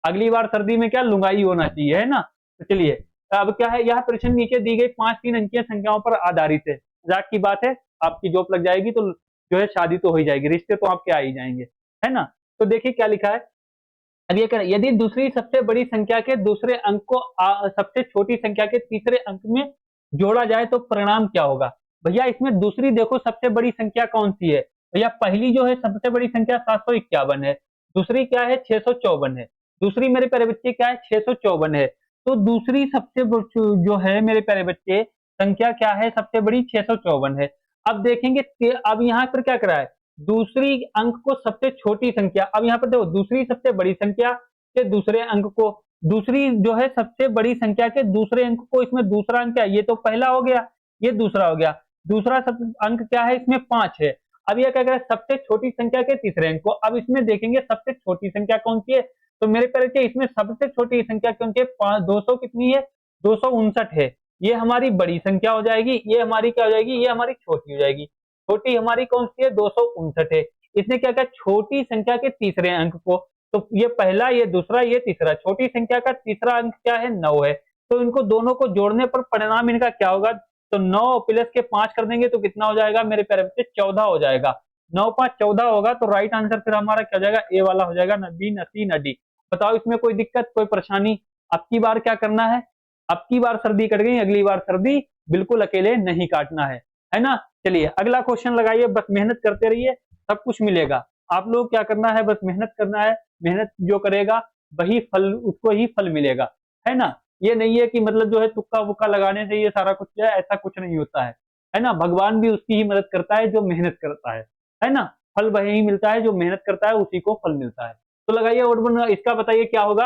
अगली बार सर्दी में क्या लुंगाई होना चाहिए, है ना। तो चलिए अब क्या है, यह प्रश्न नीचे दी गई 5 3 अंकीय संख्याओं पर आधारित है। मजाक की बात है, आपकी जॉब लग जाएगी तो जो है शादी तो हो ही जाएगी, रिश्ते तो आपके आ ही जाएंगे, है ना। तो देखिए क्या लिखा है, अब ये करें, यदि दूसरी सबसे बड़ी संख्या के दूसरे अंक को सबसे छोटी संख्या के तीसरे अंक में जोड़ा जाए तो परिणाम क्या होगा। भैया इसमें दूसरी देखो सबसे बड़ी संख्या कौन सी है, भैया पहली जो है सबसे बड़ी संख्या 751 है, दूसरी क्या है 654 है, दूसरी मेरे प्यारे बच्चे क्या है 654 है। तो दूसरी सबसे जो है मेरे प्यारे बच्चे संख्या क्या है, सबसे बड़ी 654 है। अब देखेंगे अब यहाँ पर क्या करा है, दूसरी अंक को सबसे छोटी संख्या, अब यहाँ पर देखो दूसरी सबसे बड़ी संख्या के दूसरे अंक को, दूसरी जो है सबसे बड़ी संख्या के दूसरे अंक को, इसमें दूसरा अंक क्या है, ये तो पहला हो गया, ये दूसरा हो गया, दूसरा सब अंक क्या है इसमें 5 है। अब यह क्या करें, सबसे छोटी संख्या के तीसरे अंक को, अब इसमें देखेंगे सबसे छोटी संख्या कौन सी है, तो मेरे प्यारे इसमें सबसे छोटी संख्या कौन सी है, 200 कितनी है, 259 है। ये हमारी बड़ी संख्या हो जाएगी, ये हमारी क्या हो जाएगी, ये हमारी छोटी हो जाएगी। छोटी हमारी कौन सी है, 259 है। इसने क्या किया, छोटी संख्या के तीसरे अंक को, तो ये पहला, ये दूसरा, ये तीसरा, छोटी संख्या का तीसरा अंक क्या है 9 है, तो इनको दोनों को जोड़ने पर परिणाम इनका क्या होगा, तो 9 प्लस के 5 कर देंगे तो कितना हो जाएगा मेरे प्यारे बच्चे, 14 हो जाएगा। 9 5 14 होगा, तो राइट आंसर फिर हमारा क्या हो जाएगा, ए वाला हो जाएगा, न बी न सी न डी। बताओ इसमें कोई दिक्कत, कोई परेशानी। अब की बार क्या करना है, अब की बार सर्दी कट गई, अगली बार सर्दी बिल्कुल अकेले नहीं काटना है ना। चलिए अगला क्वेश्चन लगाइए, बस मेहनत करते रहिए, सब कुछ मिलेगा। आप लोग क्या करना है, बस मेहनत करना है, मेहनत जो करेगा वही फल, उसको ही फल मिलेगा, है ना। ये नहीं है कि मतलब जो है तुक्का वुक्का लगाने से ये सारा कुछ है, ऐसा कुछ नहीं होता है ना। भगवान भी उसकी ही मदद करता है जो मेहनत करता है ना। फल वही मिलता है जो मेहनत करता है, उसी को फल मिलता है। तो लगाइए ओड वन, इसका बताइए क्या होगा।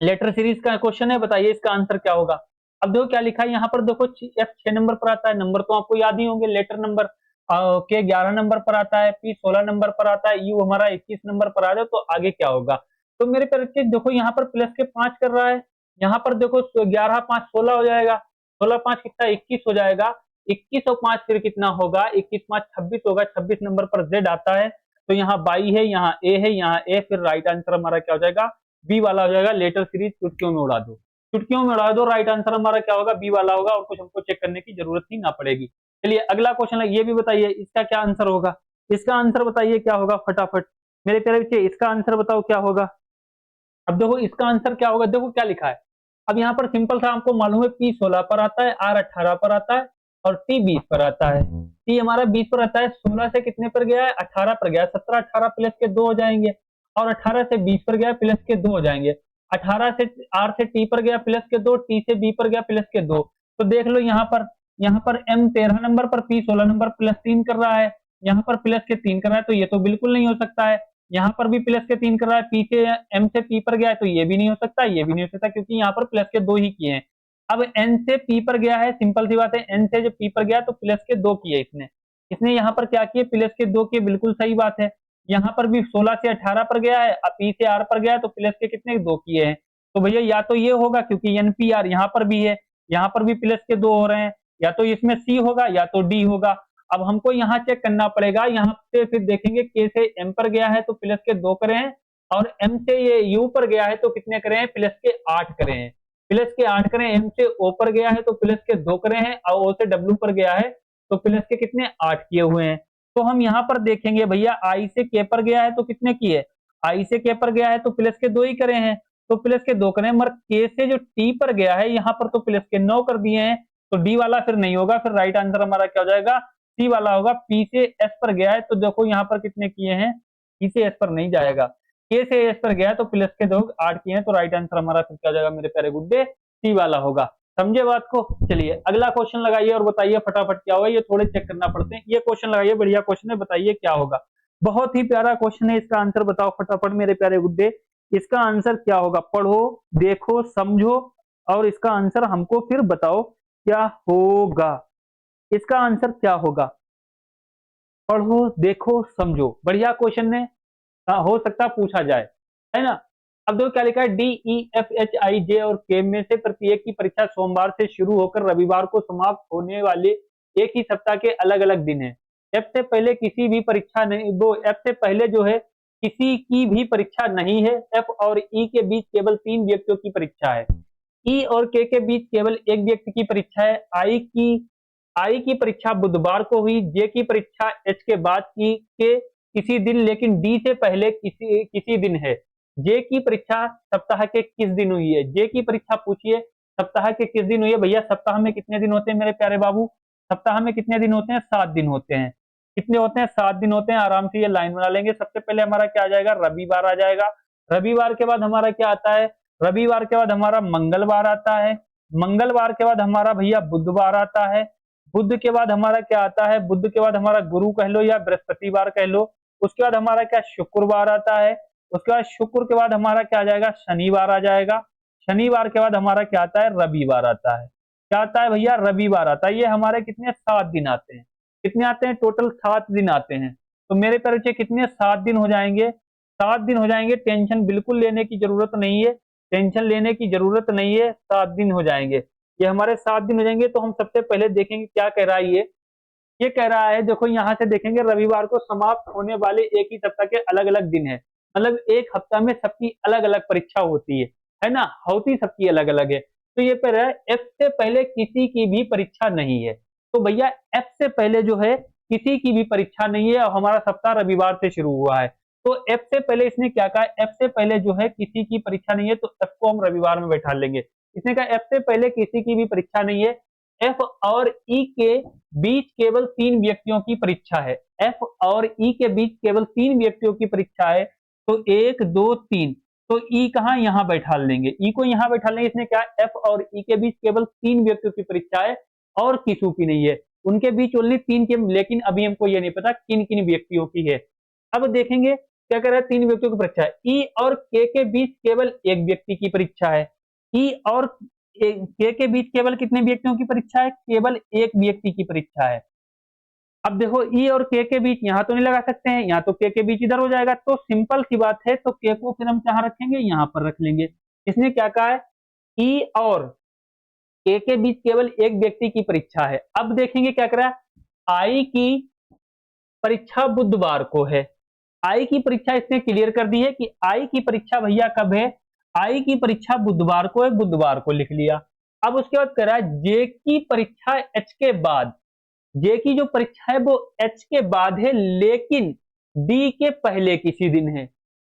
लेटर सीरीज का क्वेश्चन है, बताइए इसका आंसर क्या होगा। अब देखो क्या लिखा है यहाँ पर, देखो एफ 6 नंबर पर आता है, नंबर तो आपको याद ही होंगे, लेटर नंबर के 11 नंबर पर आता है, पी 16 नंबर पर आता है, यू हमारा 21 नंबर पर आ जाए, तो आगे क्या होगा। तो मेरे पर देखो यहाँ पर प्लस के 5 कर रहा है, यहाँ पर देखो 11 5 16 हो जाएगा, 16 5 कितना 21 हो जाएगा, 21 और 5 फिर कितना होगा, 21 5 26 होगा, 26 नंबर पर जेड आता है, तो यहाँ बाई है, यहाँ ए है, यहाँ ए, फिर राइट आंसर हमारा क्या हो जाएगा, बी वाला हो जाएगा। लेटर सीरीज चुटकियों में उड़ा दो, चुटकियों में उड़ा दो, राइट आंसर हमारा क्या होगा, बी वाला होगा, और कुछ हमको चेक करने की जरूरत ही ना पड़ेगी। चलिए अगला क्वेश्चन है, ये भी बताइए इसका क्या आंसर होगा, इसका आंसर बताइए क्या होगा फटाफट मेरे प्यारे बच्चे, इसका आंसर बताओ क्या होगा। अब देखो इसका आंसर क्या होगा, देखो क्या लिखा है। अब यहाँ पर सिंपल सा आपको मालूम है, पी 16 पर आता है, आर 18 पर आता है, और टी 20 पर आता है। टी हमारा 20 पर आता है, 16 से कितने पर गया है, 18 पर गया है, 17 18 प्लस के 2 हो जाएंगे, और 18 से 20 पर गया प्लस के 2 हो जाएंगे, 18 से आर से टी पर गया प्लस के 2, टी से बी पर गया प्लस के 2। तो देख लो यहाँ पर एम 13 नंबर पर, पी 16 नंबर प्लस 3 कर रहा है, यहाँ पर प्लस के 3 कर रहा है, तो ये तो बिल्कुल नहीं हो सकता है। यहाँ पर भी प्लस के 3 कर रहा है, पी से एम से पी पर गया है, तो ये भी नहीं हो सकता, ये भी नहीं हो सकता, क्योंकि यहाँ पर प्लस के 2 ही किए हैं। अब एन से पी पर गया है, सिंपल सी बात है, एन से जो पी पर गया तो प्लस के 2 किए इसने, इसने यहाँ पर क्या किए, प्लस के 2 किए, बिल्कुल सही बात है। यहाँ पर भी 16 से 18 पर गया है, अब पी से आर पर गया है, तो प्लस के कितने 2 किए हैं, तो भैया या तो ये होगा, क्योंकि एनपीआर यहाँ पर भी है, यहाँ पर भी प्लस के 2 हो रहे हैं, या तो इसमें सी होगा या तो डी होगा। अब हमको यहाँ चेक करना पड़ेगा, यहाँ से फिर देखेंगे के से एम पर गया है तो प्लस के 2 करे हैं, और एम से ये यू पर गया है तो कितने करे हैं, प्लस के 8 करे हैं, प्लस के 8 करे हैं। एम से ओ पर गया है तो प्लस के 2 करे हैं, और ओ से डब्ल्यू पर गया है तो प्लस के कितने 8 किए हुए हैं। तो हम यहाँ पर देखेंगे भैया, आई से के पर गया है तो कितने किए, आई से के पर गया है तो प्लस के 2 ही करे हैं, तो प्लस के 2 करे हैं, मगर के से जो टी पर गया है यहाँ पर तो प्लस के 9 कर दिए हैं, तो डी वाला फिर नहीं होगा, फिर राइट आंसर हमारा क्या हो जाएगा, सी वाला होगा। पी से एस पर गया है तो देखो यहाँ पर कितने किए हैं, पी से एस पर नहीं जाएगा, के से एस पर गया है तो प्लस के 2 8 किए हैं, तो राइट आंसर हमारा फिर क्या हो जाएगा मेरे प्यारे गुड्डे, सी वाला होगा। समझे बात को। चलिए अगला क्वेश्चन लगाइए और बताइए फटाफट क्या होगा, ये थोड़े चेक करना पड़ते हैं। ये क्वेश्चन लगाइए, बढ़िया क्वेश्चन है, बताइए क्या होगा। बहुत ही प्यारा क्वेश्चन है, इसका आंसर बताओ फटाफट मेरे प्यारे गुड्डे, इसका आंसर क्या होगा। पढ़ो, देखो, समझो, और इसका आंसर हमको फिर बताओ क्या होगा। इसका आंसर क्या होगा, पढ़ो, देखो, समझो। बढ़िया क्वेश्चन है, हो सकता पूछा जाए, है ना। अब देखो क्या लिखा है, D E F H I J और के में से प्रत्येक की परीक्षा सोमवार से शुरू होकर रविवार को समाप्त होने वाले एक ही सप्ताह के अलग अलग दिन है। एफ से पहले किसी भी परीक्षा नहीं, वो एफ से पहले जो है किसी की भी परीक्षा नहीं है। एफ और ई के बीच केवल 3 व्यक्तियों की परीक्षा है। ई और के बीच केवल एक व्यक्ति की परीक्षा है। आई की परीक्षा बुधवार को हुई, जे की परीक्षा एच के बाद की के किसी दिन, लेकिन डी से पहले किसी दिन है। जे की परीक्षा सप्ताह के किस दिन हुई है, जे की परीक्षा पूछिए सप्ताह के किस दिन हुई है। भैया सप्ताह में कितने दिन होते हैं मेरे प्यारे बाबू, सप्ताह में कितने दिन होते हैं, 7 दिन होते हैं। कितने होते हैं, 7 दिन होते हैं। आराम से ये लाइन बना लेंगे। सबसे पहले हमारा क्या आ जाएगा, रविवार आ जाएगा। रविवार के बाद हमारा क्या आता है, रविवार के बाद हमारा मंगलवार आता है। मंगलवार के बाद हमारा भैया बुधवार आता है। बुध के बाद हमारा क्या आता है, बुध के बाद हमारा गुरु कह लो या बृहस्पतिवार कह लो। उसके बाद हमारा क्या, शुक्रवार आता है। उसके बाद शुक्र के बाद हमारा क्या आ जाएगा, शनिवार आ जाएगा। शनिवार के बाद हमारा क्या आता है, रविवार आता है। क्या आता है भैया, रविवार आता है। ये हमारे कितने, 7 दिन आते हैं। कितने आते हैं, टोटल 7 दिन आते हैं। तो मेरे प्यारे बच्चे कितने, 7 दिन हो जाएंगे, 7 दिन हो जाएंगे। टेंशन बिल्कुल लेने की जरूरत नहीं है, टेंशन लेने की जरूरत नहीं है, 7 दिन हो जाएंगे। ये हमारे 7 दिन हो जाएंगे। तो हम सबसे पहले देखेंगे क्या कह रहा है ये कह रहा है, देखो यहां से देखेंगे, रविवार को समाप्त होने वाले एक ही सप्ताह के अलग अलग दिन है। मतलब एक हफ्ता में सबकी अलग अलग परीक्षा होती है ना, होती सबकी अलग अलग है। तो ये कह रहा है एफ से पहले किसी की भी परीक्षा नहीं है। तो भैया एफ से पहले जो है किसी की भी परीक्षा नहीं है, और हमारा सप्ताह रविवार से शुरू हुआ है। तो एफ से पहले इसने क्या कहा, एफ से पहले जो है किसी की परीक्षा नहीं है, तो एफ को हम रविवार में बैठा लेंगे। इसने कहा एफ से पहले किसी की भी परीक्षा नहीं है। एफ और ई के बीच केवल 3 व्यक्तियों की परीक्षा है। एफ और ई के बीच केवल 3 व्यक्तियों की परीक्षा है। तो 1 2 3, तो ई कहां, यहां बैठा लेंगे, ई को यहां बैठा लेंगे। इसने क्या, एफ और ई के बीच केवल 3 व्यक्तियों की परीक्षा है और किसी की नहीं है। उनके बीच ओनली 3 की, लेकिन अभी हमको ये नहीं पता किन किन व्यक्तियों की है। अब देखेंगे क्या कह रहा है, 3 व्यक्तियों की परीक्षा है। ई और के के बीच केवल एक व्यक्ति की परीक्षा है। ई और के के बीच केवल कितने व्यक्तियों की परीक्षा है, केवल एक व्यक्ति की परीक्षा है। अब देखो ई और के बीच यहाँ तो नहीं लगा सकते हैं, यहाँ तो के बीच इधर हो जाएगा, तो सिंपल सी बात है, तो के को फिर हम कहाँ रखेंगे, यहाँ पर रख लेंगे। इसने क्या कहा है, ई और के बीच केवल एक व्यक्ति की परीक्षा है। अब देखेंगे क्या कर रहा है, आई की परीक्षा बुधवार को है। आई की परीक्षा इसने क्लियर कर दी है कि आई की परीक्षा भैया कब है, आई की परीक्षा बुधवार को है, बुधवार को लिख लिया। अब उसके बाद कह रहा है जे की परीक्षा एच के बाद, जे की जो परीक्षा है वो एच के बाद है, लेकिन डी के पहले किसी दिन है।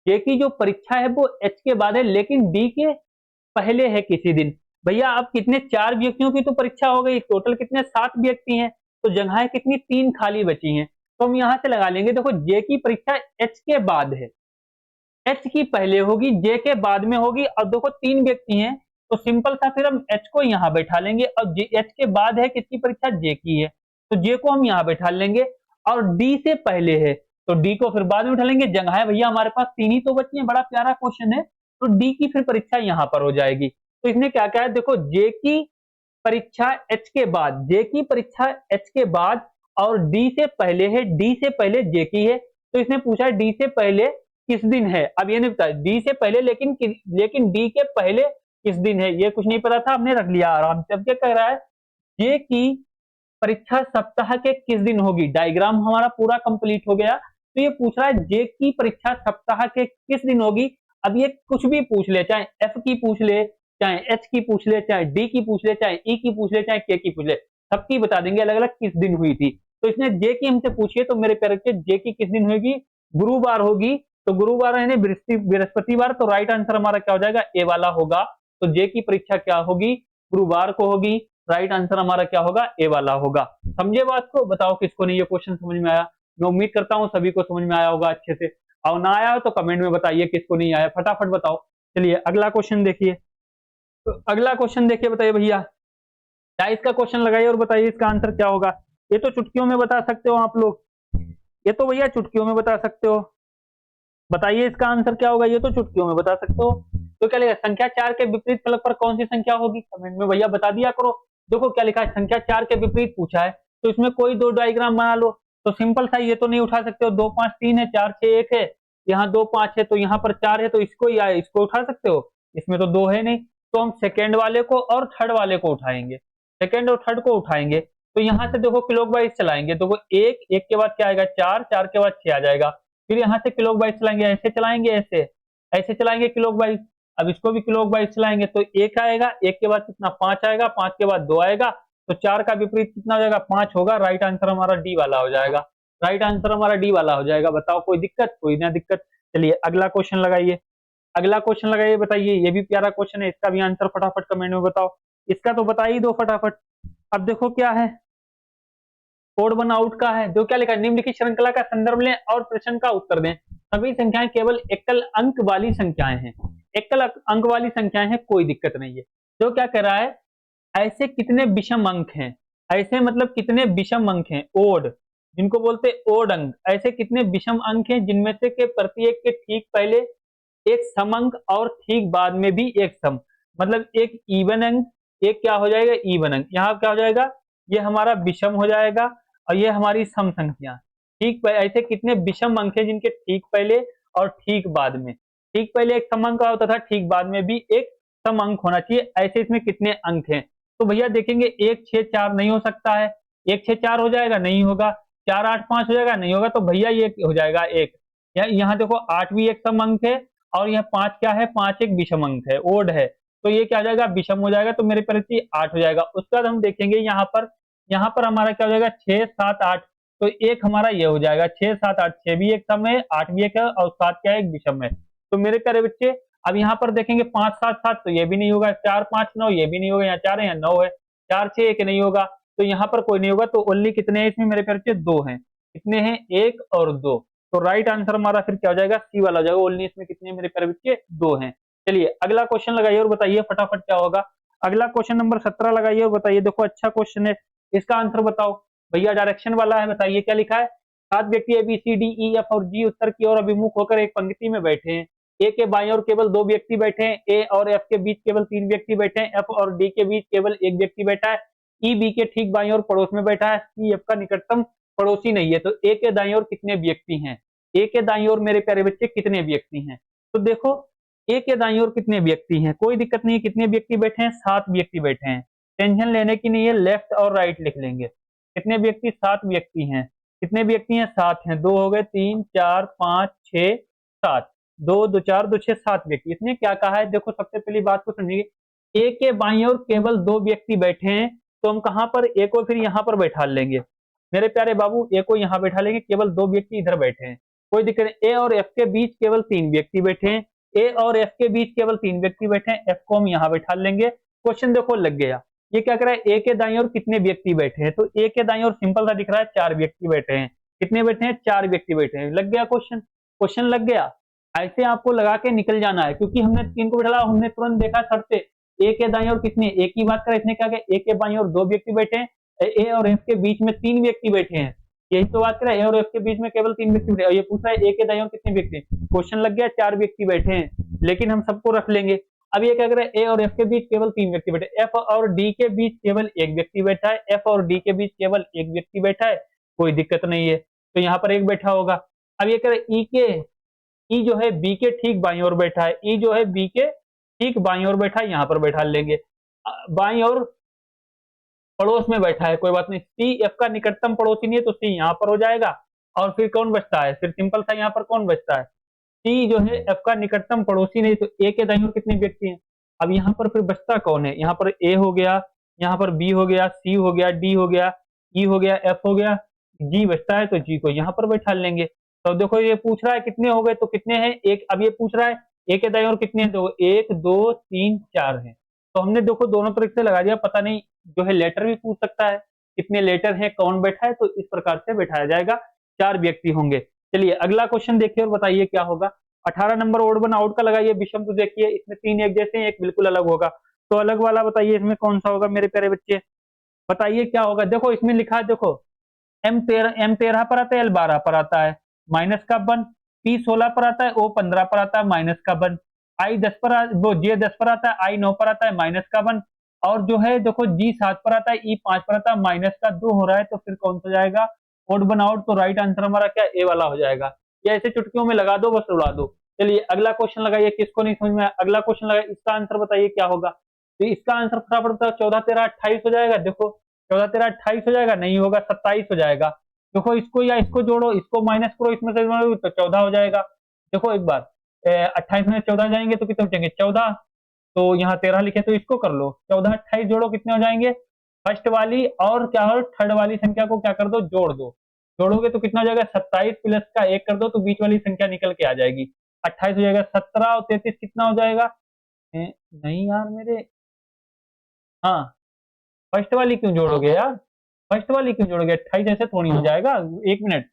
जे की जो परीक्षा है वो एच के बाद है, लेकिन डी के पहले है किसी दिन। भैया अब कितने, 4 व्यक्तियों की तो परीक्षा हो गई, टोटल कितने, 7 व्यक्ति हैं, तो जगह कितनी, 3 खाली बची हैं। तो हम यहां से लगा लेंगे, देखो जे की परीक्षा एच के बाद है, एच की पहले होगी, जे के बाद में होगी, और देखो 3 व्यक्ति हैं, तो सिंपल सा फिर हम एच को यहां बैठा लेंगे, और एच के बाद है किसकी परीक्षा, जे की है, तो जे को हम यहां बैठा लेंगे। और डी से पहले है तो डी को फिर बाद में उठा लेंगे। जगह है भैया हमारे पास 3 ही तो बची है, बड़ा प्यारा क्वेश्चन है, तो डी की फिर परीक्षा यहां पर हो जाएगी। तो इसने क्या कहा है, देखो जे की परीक्षा एच के बाद, जे की परीक्षा एच के बाद और डी से पहले है, डी से पहले जे की है, तो इसने पूछा डी से पहले किस दिन है। अब ये नहीं पता डी से पहले, लेकिन डी के पहले किस दिन है, ये कुछ नहीं पता था, हमने रख लिया आराम से। अब क्या कह रहा है, जे की परीक्षा सप्ताह के किस दिन होगी, डायग्राम हमारा पूरा कंप्लीट हो गया। तो ये पूछ रहा है जे की परीक्षा सप्ताह के किस दिन होगी। अब ये कुछ भी पूछ ले, चाहे एफ की पूछ ले, चाहे एच की पूछ ले, चाहे डी की पूछ ले, चाहे ई की पूछ ले, चाहे के की पूछ ले, सबकी बता देंगे अलग अलग किस दिन हुई थी। तो इसने जे की हमसे पूछी है, तो मेरे प्यारे बच्चे जे की किस दिन होगी, गुरुवार होगी। तो गुरुवार यानी बृहस्पतिवार, तो राइट आंसर हमारा क्या हो जाएगा, ए वाला होगा। तो जे की परीक्षा क्या होगी, गुरुवार को होगी, राइट आंसर हमारा क्या होगा, ए वाला होगा। समझे बात को, बताओ किसको नहीं ये क्वेश्चन समझ में आया। मैं उम्मीद करता हूँ सभी को समझ में आया होगा अच्छे से, और ना आया हो तो कमेंट में बताइए किसको नहीं आया, फटाफट बताओ। चलिए अगला क्वेश्चन देखिए, तो अगला क्वेश्चन देखिए, बताइए भैया, क्या इसका क्वेश्चन लगाइए और बताइए इसका आंसर क्या होगा। ये तो चुटकियों में बता सकते हो आप लोग, ये तो भैया चुटकियों में बता सकते हो, बताइए इसका आंसर क्या होगा, ये तो चुटकियों में बता सकते हो। तो क्या लिखा, संख्या 4 के विपरीत फलक पर कौन सी संख्या होगी, कमेंट में भैया बता दिया करो। देखो क्या लिखा है, संख्या 4 के विपरीत पूछा है, तो इसमें कोई 2 डायग्राम बना लो। तो सिंपल सा, ये तो नहीं उठा सकते हो, 2 5 3 है, 4 6 1 है, यहाँ 2 5 है, तो यहाँ पर 4 है, तो इसको ही आए, इसको उठा सकते हो, इसमें तो 2 है नहीं। तो हम सेकेंड वाले को और थर्ड वाले को उठाएंगे, सेकेंड और थर्ड को उठाएंगे। तो यहाँ से देखो क्लॉकवाइज चलाएंगे, तो एक के बाद क्या आएगा, 4 4 के बाद 6 आ जाएगा। फिर यहाँ से क्लॉकवाइज चलाएंगे, ऐसे चलाएंगे, ऐसे चलाएंगे क्लॉकवाइज। अब इसको भी क्लॉकवाइज चलाएंगे, तो 1 आएगा, 1 के बाद कितना, 5 आएगा, 5 के बाद 2 आएगा, तो 4 का विपरीत कितना हो जाएगा, 5 होगा। राइट आंसर हमारा डी वाला हो जाएगा, राइट आंसर हमारा डी वाला हो जाएगा। बताओ कोई दिक्कत, कोई ना दिक्कत। चलिए अगला क्वेश्चन लगाइए, अगला क्वेश्चन लगाइए, बताइए, ये भी प्यारा क्वेश्चन है, इसका भी आंसर फटाफट कमेंट में बताओ। इसका तो बता ही दो फटाफट। अब देखो क्या है, ओड वन आउट का है, जो क्या लिखा है, निम्नलिखित श्रृंखला का संदर्भ लें और प्रश्न का उत्तर दें। सभी संख्याएं केवल एकल अंक वाली संख्याएं हैं, एकल अंक वाली संख्याएं हैं, कोई दिक्कत नहीं है। जो क्या कह रहा है, ऐसे कितने विषम अंक हैं, ऐसे मतलब कितने विषम अंक हैं, ओड, जिनको बोलते हैं ओड अंक, ऐसे कितने विषम अंक हैं जिनमें से के प्रत्येक के ठीक पहले एक सम अंक और ठीक बाद में भी एक सम, मतलब एक इवन अंक, एक क्या हो जाएगा, इवन अंक। यहाँ क्या हो जाएगा, ये हमारा विषम हो जाएगा, और ये हमारी सम संख्या। ठीक, ऐसे कितने विषम अंक हैं जिनके ठीक पहले और ठीक बाद में, ठीक पहले एक सम अंक होता था, ठीक बाद में भी एक सम अंक होना चाहिए। ऐसे इसमें कितने अंक हैं, तो भैया देखेंगे 1 6 4 नहीं हो सकता है, 1 6 4 हो जाएगा, नहीं होगा, 4 8 5 हो जाएगा, नहीं होगा, तो भैया ये हो जाएगा 1। यहाँ देखो 8 भी एक सम अंक है, और यह 5 क्या है, 5 एक विषम अंक है, ओड है, तो ये क्या हो जाएगा, विषम हो जाएगा, तो मेरे परिचय 8 हो जाएगा। उसके बाद हम देखेंगे यहाँ पर हमारा क्या हो जाएगा, 6 7 8, तो एक हमारा ये हो जाएगा 6 7 8, 6 भी एक सम है, 8 भी एक है, और 7 क्या है, एक विषम है। तो मेरे प्यारे बच्चे अब यहाँ पर देखेंगे 5 7 7, तो ये भी नहीं होगा, 4 5 9, ये भी नहीं होगा, यहाँ 4 है, यहाँ 9 है, 4 6 1 नहीं होगा, तो यहाँ पर कोई नहीं होगा। तो ओनली कितने हैं इसमें मेरे प्यारे बच्चे, 2 हैं, कितने हैं, 1 और 2। तो राइट आंसर हमारा फिर क्या हो जाएगा, सी वाला हो जाएगा। ओनली इसमें कितने मेरे प्यारे बच्चे, 2 हैं। चलिए अगला क्वेश्चन लगाइए और बताइए फटाफट क्या होगा। अगला क्वेश्चन नंबर 17 लगाइए और बताइए। देखो अच्छा क्वेश्चन है, इसका आंसर बताओ भैया, डायरेक्शन वाला है, बताइए क्या लिखा है, 7 व्यक्ति A B C D E F और जी उत्तर की ओर अभिमुख होकर एक पंक्ति में बैठे हैं। ए के बाईं ओर केवल 2 व्यक्ति बैठे हैं, ए और एफ के बीच केवल 3 व्यक्ति बैठे हैं, एफ और डी के बीच केवल 1 व्यक्ति बैठा है, ई बी के ठीक बाईं ओर पड़ोस में बैठा है, सी एफ का निकटतम पड़ोसी नहीं है। तो ए के दाईं ओर कितने व्यक्ति हैं? ए के दाईं ओर मेरे प्यारे बच्चे कितने व्यक्ति हैं? तो देखो ए के दाईं ओर कितने व्यक्ति हैं, कोई दिक्कत नहीं है, कितने व्यक्ति बैठे हैं? 7 व्यक्ति बैठे हैं। टेंशन लेने की नहीं है, लेफ्ट और राइट लिख लेंगे। कितने व्यक्ति? 7 व्यक्ति हैं। कितने व्यक्ति हैं? 7 हैं। 2 हो गए, 3 4 5 6 7, 2 2 4 2 6 7 व्यक्ति। इसने क्या कहा है? देखो सबसे पहली बात को समझिए, ए के बाईं ओर केवल 2 व्यक्ति बैठे हैं, तो हम कहां पर ए को फिर यहां पर बैठा लेंगे मेरे प्यारे बाबू, ए को यहां बैठा लेंगे, केवल 2 व्यक्ति इधर बैठे हैं, कोई दिक्कत नहीं। ए और एफ के बीच केवल 3 व्यक्ति बैठे हैं, ए और एफ के बीच केवल 3 व्यक्ति बैठे हैं, एफ को हम यहां बैठा लेंगे। क्वेश्चन देखो लग गया। ये क्या कर रहा है? ए के दाईं ओर कितने व्यक्ति बैठे हैं? तो ए के दाईं ओर सिंपल सा दिख रहा है, 4 व्यक्ति बैठे हैं। कितने बैठे हैं? 4 व्यक्ति बैठे हैं। लग गया क्वेश्चन, क्वेश्चन लग गया। ऐसे आपको लगा के निकल जाना है, क्योंकि हमने 3 को बैठा, हमने तुरंत देखा सर से ए के दाईं ओर कितने, एक ही बात करें, इसने क्या किया? ए के बाईं ओर 2 व्यक्ति बैठे हैं, ए और एफ के बीच में 3 व्यक्ति बैठे हैं, यही तो बात करें, ए और एफ के बीच में केवल 3 व्यक्ति बैठे हैं। और ये पूछ रहा है ए के दाईं ओर कितने व्यक्ति? क्वेश्चन लग गया, 4 व्यक्ति बैठे हैं, लेकिन हम सबको रख लेंगे। अब ये क्या कर रहा है? ए और एफ के बीच केवल 3 व्यक्ति बैठे, एफ और डी के बीच केवल 1 व्यक्ति बैठा है, एफ और डी के बीच केवल 1 व्यक्ति बैठा है, कोई दिक्कत नहीं है, तो यहाँ पर 1 बैठा होगा। अब ये कह रहे ई जो है बी के ठीक बाईं ओर बैठा है, ई जो है बी के ठीक बाईं ओर बैठा है, यहाँ पर बैठा लेंगे। बाईं ओर पड़ोस में बैठा है, कोई बात नहीं। सी एफ का निकटतम पड़ोसी नहीं है, तो सी यहाँ पर हो जाएगा। और फिर कौन बचता है? फिर सिंपल सा यहाँ पर कौन बचता है? सी जो है एफ का निकटतम पड़ोसी नहीं, तो ए के दाईं ओर कितने व्यक्ति हैं? अब यहाँ पर फिर बचता कौन है? यहाँ पर ए हो गया, यहाँ पर बी हो गया, सी हो गया, डी हो गया, ई हो गया, एफ हो गया, जी बचता है, तो जी को यहाँ पर बैठा लेंगे। तो देखो ये पूछ रहा है कितने हो गए, तो कितने हैं? एक। अब ये पूछ रहा है ए के दाईं ओर कितने हैं, तो 1 2 3 4 हैं। तो हमने देखो दोनों तरफ से लगा दिया, पता नहीं जो है लेटर भी पूछ सकता है, कितने लेटर हैं, कौन बैठा है, तो इस प्रकार से बैठाया जाएगा, 4 व्यक्ति होंगे। चलिए अगला क्वेश्चन देखिए और बताइए क्या होगा। 18 नंबर ओड वन आउट का लगाइए विषम, तो देखिए इसमें 3 एक जैसे हैं, एक बिल्कुल अलग होगा, तो अलग वाला बताइए इसमें कौन सा होगा मेरे प्यारे बच्चे, बताइए क्या होगा। देखो इसमें लिखा है, देखो एम 13 पर आता है, एल 12 पर आता है, माइनस का 1, पी 16 पर आता है, ओ 15 पर आता है, माइनस का 1, आई 10 पर वो जे 10 पर आता है, आई 9 पर आता है, माइनस का 1, और जो है देखो जी 7 पर आता है, ई 5 पर आता है, माइनस का 2 हो रहा है, तो फिर कौन सा जाएगा? Odd one out. तो राइट आंसर हमारा क्या? ए वाला हो जाएगा। या ऐसे चुटकियों में लगा दो, बस उड़ा दो। चलिए अगला क्वेश्चन लगाइए, किसको नहीं समझ में आया अगला क्वेश्चन लगाइए, इसका आंसर बताइए क्या होगा। तो इसका आंसर फटाफट बताओ, 14 13 28 हो जाएगा। देखो 14 13 28 हो जाएगा, नहीं होगा, 27 हो जाएगा। देखो इसको या इसको जोड़ो, इसको माइनस करो, इसमें से तो 14 हो जाएगा। देखो एक बार 28 में 14 जाएंगे तो कितने बचेंगे? 14। तो यहाँ 13 लिखे, तो इसको कर लो, 14 28 जोड़ो, कितने हो जाएंगे? फर्स्ट वाली और क्या हो, थर्ड वाली संख्या को क्या कर दो? जोड़ दो। जोड़ोगे तो कितना हो जाएगा? 27 प्लस का 1 कर दो, तो बीच वाली संख्या निकल के आ जाएगी, 28 हो जाएगा। 17 और 33 कितना हो जाएगा? नहीं यार मेरे, हाँ फर्स्ट वाली क्यों जोड़ोगे यार? फर्स्ट वाली क्यों जोड़ोगे? 28 ऐसे थोड़ी हो जाएगा, 1 मिनट।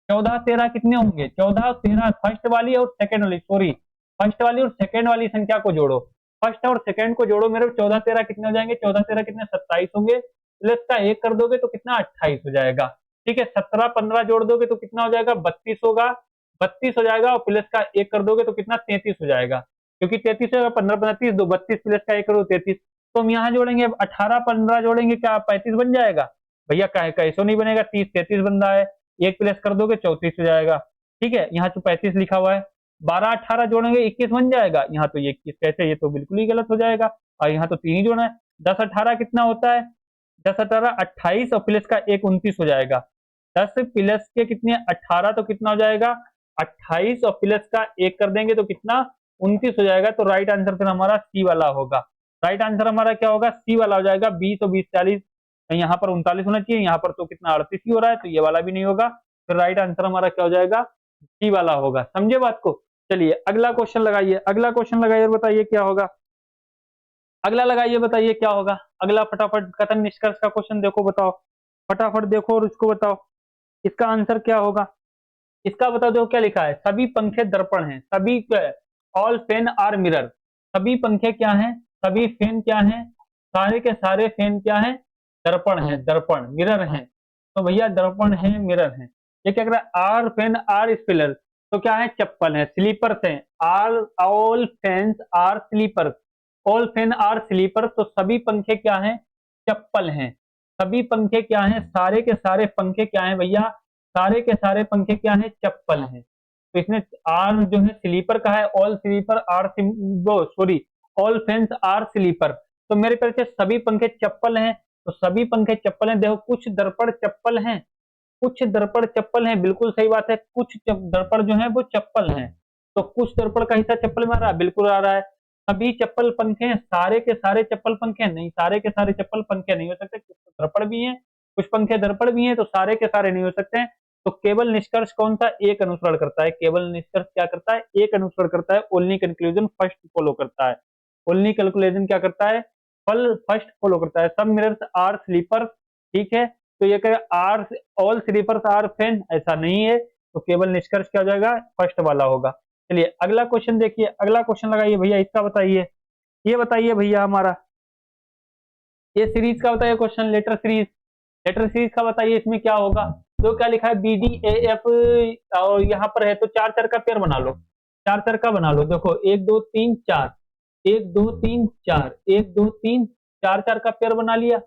14 13 कितने होंगे? 14 13 फर्स्ट वाली और सेकंड वाली, सॉरी फर्स्ट वाली और सेकंड वाली संख्या को जोड़ो, फर्स्ट और सेकंड को जोड़ो मेरे। 14 13 कितने हो जाएंगे? 14 13 कितने? 27 होंगे, प्लस का 1 कर दोगे तो कितना? 28 हो जाएगा। ठीक है, 17 15 जोड़ दोगे तो कितना हो जाएगा? 32 होगा, 32 हो जाएगा, और प्लस का 1 कर दोगे तो कितना? 33 हो जाएगा, क्योंकि 33 होगा, 15 15 30 दो 32 प्लस का 1 करो 33। तो हम यहाँ जोड़ेंगे, अब 18 15 जोड़ेंगे, क्या 35 बन जाएगा? भैया कैसे नहीं बनेगा, 30 33 बन रहा है, 1 प्लस कर दोगे 34 हो जाएगा। ठीक है, यहाँ तो 35 लिखा हुआ है, 12 18 जोड़ेंगे 21 बन जाएगा, यहाँ तो ये 21 कैसे, ये तो बिल्कुल ही गलत हो जाएगा, और यहाँ तो 3 ही जोड़ना है। 10 18 कितना होता है? 10 18 28 और प्लस का 1 29 हो जाएगा। 10 प्लस के कितने? 18, तो कितना हो जाएगा? 28 और प्लस का 1 कर देंगे तो कितना? 29 हो जाएगा। तो राइट आंसर फिर हमारा सी वाला होगा। राइट आंसर हमारा क्या होगा? सी वाला हो जाएगा। 20 और 20 40, यहाँ पर 39 होना चाहिए, यहाँ पर तो कितना 38 ही हो रहा है, तो ये वाला भी नहीं होगा। फिर राइट आंसर हमारा क्या हो जाएगा? सी वाला होगा। समझे बात को? चलिए अगला क्वेश्चन लगाइए, अगला क्वेश्चन लगाइए और बताइए क्या होगा। अगला लगाइए, बताइए क्या होगा अगला, फटाफट कथन निष्कर्ष का क्वेश्चन देखो, बताओ फटाफट देखो और इसको बताओ इसका आंसर क्या होगा। इसका बता दो क्या लिखा है? सभी पंखे दर्पण हैं, सभी ऑल फैन आर मिरर। सभी पंखे क्या हैं? सभी फैन क्या हैं? सारे के सारे फैन क्या हैं? दर्पण हैं, दर्पण मिरर हैं। तो भैया दर्पण है, मिरर है, ये क्या कर रहा है, आर फैन आर स्पेलर, तो क्या है, चप्पल है, स्लीपर्स हैं, are all fans are slippers, all fan are slippers, तो सभी पंखे क्या हैं, चप्पल हैं, सभी पंखे क्या हैं, सारे के सारे पंखे क्या हैं भैया, सारे के सारे पंखे क्या हैं, चप्पल हैं। तो इसने आर जो है स्लीपर कहा है, all slipper are sorry all fans are slipper, तो मेरे प्यारे से सभी पंखे चप्पल हैं, तो सभी पंखे चप्पल हैं। देखो कुछ दर्पण चप्पल हैं, कुछ दर्पण चप्पल हैं, बिल्कुल सही बात है, कुछ दर्पण जो है वो चप्पल हैं, तो कुछ दर्पण का हिस्सा चप्पल में आ रहा है, बिल्कुल आ रहा है। सभी चप्पल पंखे हैं, सारे के सारे चप्पल पंखे हैं, नहीं, सारे के सारे चप्पल पंखे नहीं हो सकते, कुछ दर्पण भी हैं, कुछ पंखे दर्पण भी हैं, तो सारे के सारे नहीं हो सकते हैं। तो केवल निष्कर्ष कौन सा, एक अनुसरण करता है, केवल निष्कर्ष क्या करता है, एक अनुसरण करता है, ओनली कंक्लूजन फर्स्ट फॉलो करता है, ओनली कैलकुलेशन क्या करता है, फल फर्स्ट फॉलो करता है। सब मिरर्स आर स्लीपर, ठीक है, तो ये कहेगा are all slippers are fan, ऐसा नहीं है, तो केवल निष्कर्ष क्या हो जाएगा, फर्स्ट वाला होगा। चलिए अगला क्वेश्चन देखिए, अगला क्वेश्चन लगाइए भैया, इसका बताइए, ये बताइए भैया हमारा, ये सीरीज का बताइए question, letter series, letter series का बताइए, इसमें क्या होगा, तो क्या लिखा है, बी डी ए एफ, और यहाँ पर है तो चार चार का पेयर बना लो, चार चार का बना लो, देखो एक दो तीन चार, एक दो तीन चार, एक दो तीन, चार चार का पेयर बना लिया,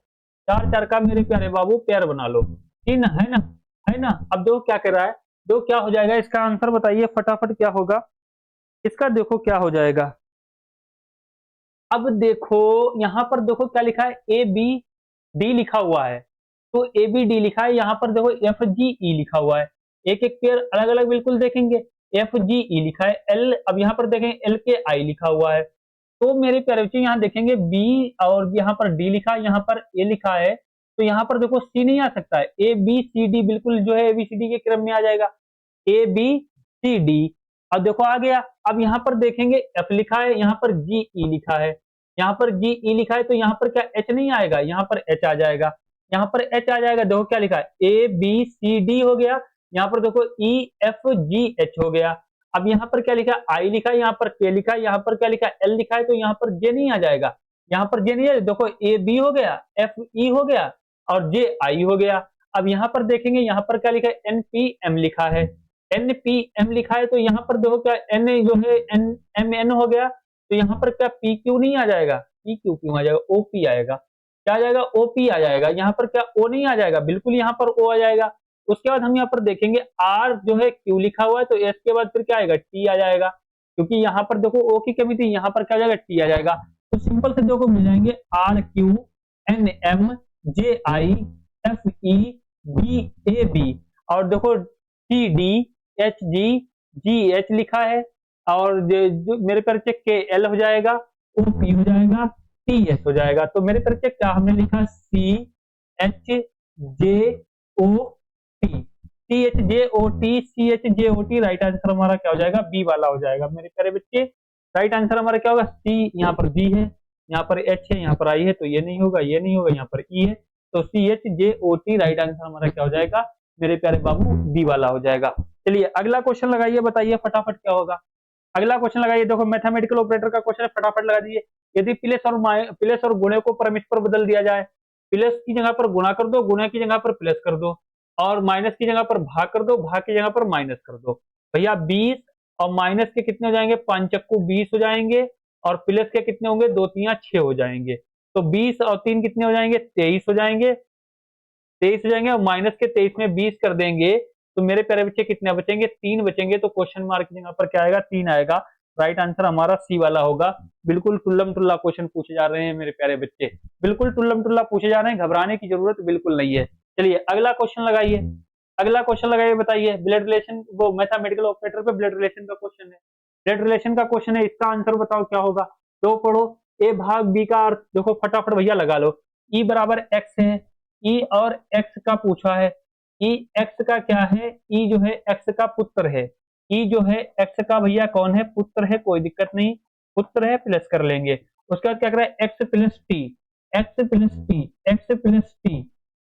चार चार का मेरे प्यारे बाबू पेयर बना लो, ठीक ना, है ना, है ना। अब दो क्या कर रहा है, दो क्या हो जाएगा, इसका आंसर बताइए फटाफट, क्या होगा इसका, देखो क्या हो जाएगा। अब देखो यहां पर देखो क्या लिखा है, ए बी डी लिखा हुआ है, तो ए बी डी लिखा है, यहाँ पर देखो एफ जी ई लिखा हुआ है, एक एक पेयर अलग अलग बिल्कुल देखेंगे, एफ जी ई लिखा है, एल अब यहाँ पर देखेंगे एल के आई लिखा हुआ है, तो मेरे प्यारे बच्चे यहाँ देखेंगे बी और यहाँ पर डी लिखा है, यहाँ पर ए लिखा है, तो यहाँ पर देखो सी नहीं आ सकता है, ए बी सी डी बिल्कुल जो है एबीसीडी के क्रम में आ जाएगा, ए बी सी डी। अब देखो आ गया, अब यहाँ पर देखेंगे एफ लिखा है, यहाँ पर जी ई लिखा है, यहाँ पर जी ई लिखा है, तो यहाँ पर क्या एच नहीं आएगा, यहाँ पर एच आ जाएगा, यहाँ पर एच आ जाएगा, देखो क्या लिखा है, ए बी सी डी हो गया, यहाँ पर देखो ई एफ जी एच हो गया। अब यहाँ पर क्या लिखा है, आई लिखा है, यहाँ पर के लिखा है, यहाँ पर क्या लिखा है, एल लिखा है, तो यहाँ पर जे नहीं आ जाएगा, यहाँ पर जे नहीं है, देखो ए बी हो गया, एफ ई हो गया और जे आई हो गया। अब यहाँ पर देखेंगे, यहाँ पर क्या लिखा है, एन पी एम लिखा है, एन पी एम लिखा है, तो यहाँ पर देखो क्या एन जो है एन एम एन हो गया, तो यहाँ पर क्या पी क्यू नहीं आ जाएगा, पी क्यू क्यों आ जाएगा, ओ पी आएगा, क्या आ जाएगा, ओ पी आ जाएगा, यहाँ पर क्या ओ नहीं आ जाएगा, बिल्कुल यहाँ पर ओ आ जाएगा। उसके बाद हम यहाँ पर देखेंगे आर जो है क्यू लिखा हुआ है, तो एस के बाद फिर क्या आएगा, टी आ जाएगा, क्योंकि यहाँ पर देखो ओ की कमी थी, यहाँ पर क्या आ जाएगा, टी आ जाएगा। तो सिंपल से देखो मिल जाएंगे R Q N M J I F E B A B, और देखो T D H G G H लिखा है, और जो मेरे पर चेक के एल हो जाएगा, ओ पी हो जाएगा, टी एस हो जाएगा। तो मेरे पर चेक क्या हमने लिखा, C H J O T, C H J O T, C H J O T, right answer हमारा क्या हो जाएगा, बी वाला हो जाएगा मेरे प्यारे बच्चे। राइट आंसर हमारा क्या होगा, सी, यहाँ पर जी है, यहाँ पर एच है, यहाँ पर आई है, तो ये नहीं होगा, ये नहीं होगा, यहाँ पर ई है, तो C H J O T, right answer हमारा क्या हो जाएगा मेरे प्यारे बाबू, बी वाला हो जाएगा। चलिए अगला क्वेश्चन लगाइए, बताइए फटाफट क्या होगा, अगला क्वेश्चन लगाइए, देखो मैथमेटिकल ऑपरेटर का क्वेश्चन है, फटाफट लगा दीजिए। यदि प्लस और गुणे को परमिट पर बदल दिया जाए, प्लस की जगह पर गुणा कर दो, गुणे की जगह पर प्लस कर दो, और माइनस की जगह पर भाग कर दो, भाग की जगह पर माइनस कर दो, भैया 20 और माइनस के कितने हो जाएंगे, 5 चक्कू 20 हो जाएंगे, और प्लस के कितने होंगे, 2 3 6 हो जाएंगे, तो 20 और 3 कितने हो जाएंगे, 23 हो जाएंगे, 23 हो जाएंगे, और माइनस के 23 में 20 कर देंगे, तो मेरे प्यारे बच्चे कितने बचेंगे, 3 बचेंगे, तो क्वेश्चन मार्क की जगह पर क्या आएगा, 3 आएगा, राइट आंसर हमारा सी वाला होगा। बिल्कुल टुल्लम टुल्ला क्वेश्चन पूछे जा रहे हैं मेरे प्यारे बच्चे, बिल्कुल टुल्लम टुल्ला पूछे जा रहे हैं, घबराने की जरूरत बिल्कुल नहीं है। चलिए अगला क्वेश्चन लगाइए, अगला क्वेश्चन लगाइए, बताइए ब्लड रिलेशन, वो मैथमेटिकल ऑपरेटर पे ब्लड रिलेशन का क्वेश्चन है, ब्लड रिलेशन का क्वेश्चन है, इसका आंसर बताओ क्या होगा। तो पढ़ो, ए भाग बी का अर्थ देखो फटाफट भैया लगा लो, ई बराबर एक्स है, ई और एक्स का पूछा है, ई एक्स का क्या है, ई जो है एक्स का पुत्र है, ई जो है एक्स का भैया कौन है, पुत्र है, कोई दिक्कत नहीं, पुत्र है, प्लस कर लेंगे। उसके बाद क्या कर रहा है, x plus T, x plus T, x plus T,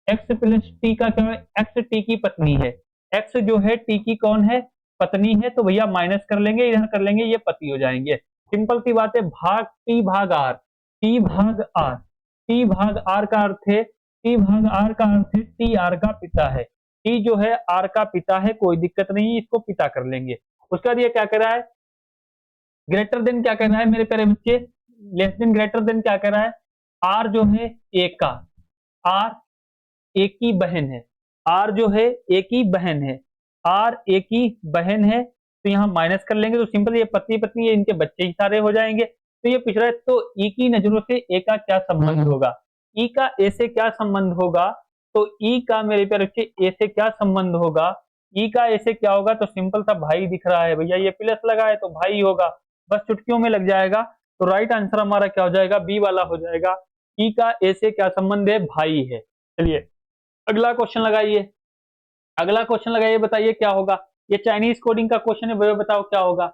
x plus T का क्या है, एक्स टी की पत्नी है, एक्स जो है टी की कौन है, पत्नी है, तो भैया माइनस कर लेंगे, इधर कर लेंगे, ये पति हो जाएंगे। सिंपल सी बात है, भाग टी भाग आर, टी भाग आर, टी भाग आर का अर्थ है, टी भाग आर का अर्थ है टी आर का पिता है, टी जो है आर का पिता है, कोई दिक्कत नहीं, इसको पिता कर लेंगे। उसके बाद ये क्या कह रहा है, ग्रेटर देन क्या कह रहा है मेरे प्यारे बच्चे, लेस देन ग्रेटर देन क्या कह रहा है, आर जो है ए का, आर ए की बहन है, आर जो है ए की बहन है, आर ए की बहन है, तो यहाँ माइनस कर लेंगे तो सिंपल ये पति पत्नी, ये इनके बच्चे ही सारे हो जाएंगे। तो ये पूछ रहा है तो ई की नजरों से ए का क्या संबंध होगा, ई का ए से क्या संबंध होगा, तो ई का मेरे प्यारे बच्चे ए से क्या संबंध होगा, ई का ए से क्या होगा, तो सिंपल सा भाई दिख रहा है भैया, ये प्लस लगा है तो भाई होगा, बस चुटकियों में लग जाएगा। तो राइट आंसर हमारा क्या हो जाएगा, बी वाला हो जाएगा, ई का ए से क्या संबंध है, भाई है। चलिए अगला क्वेश्चन लगाइए, अगला क्वेश्चन लगाइए, बताइए क्या होगा, ये चाइनीज कोडिंग का क्वेश्चन है, बताओ क्या होगा।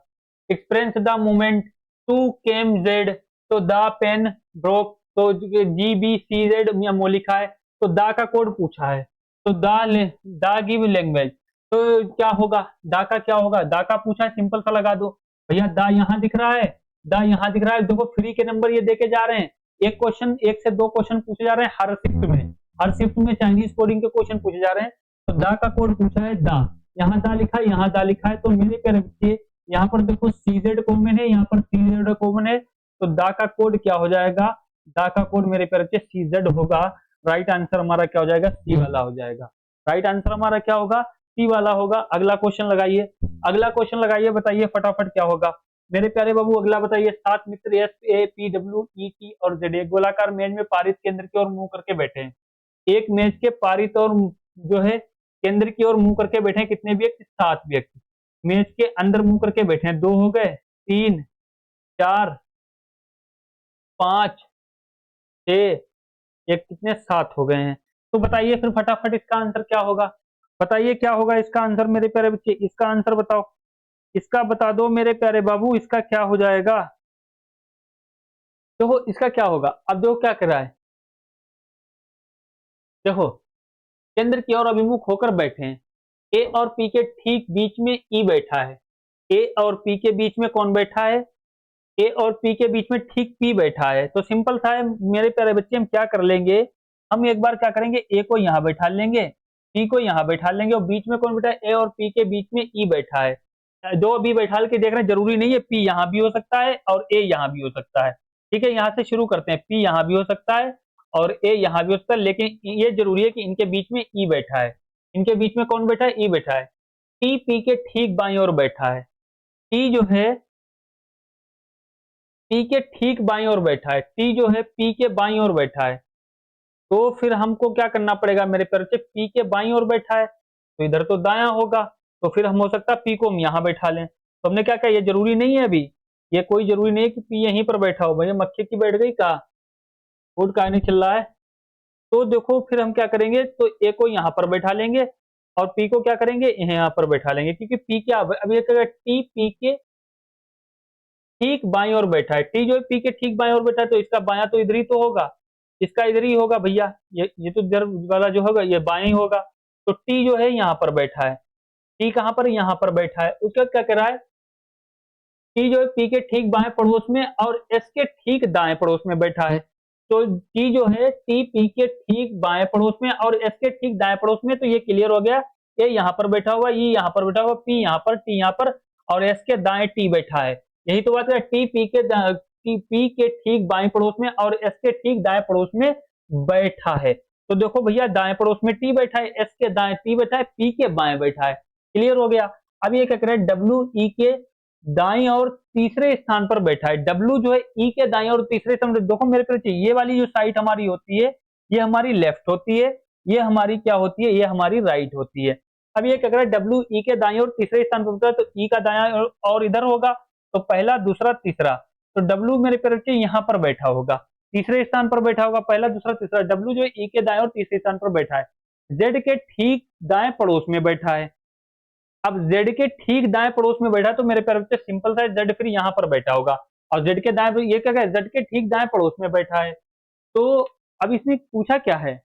Experience the moment to came Z, तो द पेन ब्रोक, तो जी बी सी जेड वो लिखा है, तो दा का कोड पूछा है, तो दा गिव लैंग्वेज, तो क्या होगा, दा का क्या होगा, दा का पूछा है, सिंपल सा लगा दो भैया, दा यहाँ दिख रहा है, दा यहाँ दिख रहा है, देखो फ्री के नंबर ये देके जा रहे हैं, एक क्वेश्चन, एक से दो क्वेश्चन पूछे जा रहे हैं हर शिफ्ट में, हर शिफ्ट में चाइनीज कोडिंग के क्वेश्चन पूछे जा रहे हैं। तो दा का कोड पूछा है, दा यहाँ दा लिखा है, यहाँ दा लिखा है, तो मेरे प्यारे बच्चे यहाँ पर देखो सीजेड कॉमन है, यहाँ पर सीजेड कॉमन है, तो दा का कोड क्या हो जाएगा, दा का कोड मेरे प्यारे बच्चे सीजेड होगा। राइट आंसर हमारा क्या हो जाएगा, सी वाला हो जाएगा। राइट आंसर हमारा क्या होगा, सी वाला होगा। अगला क्वेश्चन लगाइए, अगला क्वेश्चन लगाइए, बताइए फटाफट क्या होगा मेरे प्यारे बाबू, अगला बताइए। 7 मित्र S A P W E T और जेड एक गोलाकार मेज में पारित केंद्र की ओर मुंह करके बैठे हैं, एक मेज के पारित और जो है केंद्र की ओर मुंह करके बैठे हैं, कितने व्यक्ति, 7 व्यक्ति, मेज के अंदर मुंह करके बैठे हैं, 2 हो गए, 3 4 5 6, एक कितने 7 हो गए हैं। तो बताइए फिर फटाफट इसका आंसर क्या होगा, बताइए क्या होगा इसका आंसर मेरे प्यारे बच्चे, इसका आंसर बताओ, इसका बता दो मेरे प्यारे बाबू, इसका क्या हो जाएगा। देखो इसका क्या होगा, अब देखो क्या कर रहा है, देखो केंद्र की ओर अभिमुख होकर बैठे हैं, ए और पी के ठीक बीच में ई बैठा है, ए और पी के बीच में कौन बैठा है, ए और पी के बीच में ठीक पी बैठा है। तो सिंपल सा है मेरे प्यारे बच्चे, हम क्या कर लेंगे, हम एक बार क्या करेंगे, ए को यहाँ बैठा लेंगे, पी को यहाँ बैठा लेंगे, और बीच में कौन बैठा है, ए और पी के बीच में ई बैठा है। दो बी बैठा के देख रहे हैं, जरूरी नहीं है पी यहाँ भी हो सकता है और ए यहाँ भी हो सकता है, ठीक है। यहाँ से शुरू करते हैं, पी यहाँ भी हो सकता है और ए यहाँ भी हो सकता है, लेकिन ये जरूरी है कि इनके बीच में ई बैठा है, इनके बीच में कौन बैठा है, ई बैठा है। टी पी के ठीक बाईं ओर बैठा है, टी जो है पी के ठीक बाईं ओर बैठा है, टी जो है पी के बाईं ओर बैठा है, तो फिर हमको क्या करना पड़ेगा मेरे प्यारे बच्चे, पी के बाईं ओर बैठा है तो इधर तो दायां होगा, तो फिर हम हो सकता है पी को हम यहाँ बैठा लें। तो हमने क्या कहा, ये जरूरी नहीं है, अभी ये कोई जरूरी नहीं है कि पी यहीं पर बैठा हो, भैया मक्खी की बैठ गई का फूड का नहीं चल रहा है। तो देखो फिर हम क्या करेंगे, तो ए को यहाँ पर बैठा लेंगे और पी को क्या करेंगे, यहाँ पर बैठा लेंगे, क्योंकि पी क्या, अब ये कहेगा टी पी के ठीक बाईं ओर बैठा है, टी जो है पी के ठीक बाईं ओर बैठा है, तो इसका बायां तो इधर ही तो होगा, इसका इधर ही होगा भैया, ये तो इधर वाला जो होगा ये बाएं ही होगा। तो टी जो है यहाँ पर बैठा है, टी कहाँ पर, यहाँ पर बैठा है। उसके बाद क्या कह रहा है, टी जो है पी के ठीक बाएं पड़ोस में और एस के ठीक दाएं पड़ोस में बैठा है। तो टी जो है टी पी के ठीक बाएं पड़ोस में और एस के ठीक दाएं पड़ोस में, तो ये क्लियर हो गया, ये यहाँ पर बैठा हुआ, ये यहाँ पर बैठा हुआ, पी यहाँ पर, टी यहाँ पर और एस के दाएं टी बैठा है। यही तो बात है, टी पी के ठीक बाएं पड़ोस में और एस के ठीक दाएं पड़ोस में बैठा है। तो देखो भैया दाएं पड़ोस में टी बैठा है, एस के दाएं टी बैठा है, पी के बाएं बैठा है, क्लियर हो गया। अब ये क्या कह रहे हैं, डब्ल्यू ई के दाएं और तीसरे स्थान पर बैठा है, डब्ल्यू जो है ई के दाएं और तीसरे स्थान पर, देखो मेरे को चाहिए ये वाली जो साइड हमारी होती है ये हमारी लेफ्ट होती है, ये हमारी क्या होती है, ये हमारी राइट होती है। अब ये क्या कह रहा है, डब्ल्यू ई के दाएं और तीसरे स्थान पर है, तो ई का दायां और इधर होगा, तो पहला दूसरा तीसरा, तो डब्ल्यू मेरे प्यारे यहाँ पर बैठा होगा, तीसरे स्थान पर बैठा होगा, पहला दूसरा तीसरा, डब्ल्यू जो ई के दाएं और तीसरे स्थान पर बैठा है, जेड के ठीक दाएं पड़ोस में बैठा है। अब जेड के ठीक दाएं पड़ोस में बैठा, तो मेरे प्यारे बच्चे सिंपल सा जेड फिर यहाँ पर बैठा होगा, और जेड के दाएं, ये क्या है, जेड के ठीक दाएं पड़ोस में बैठा है। तो अब इसने पूछा क्या है,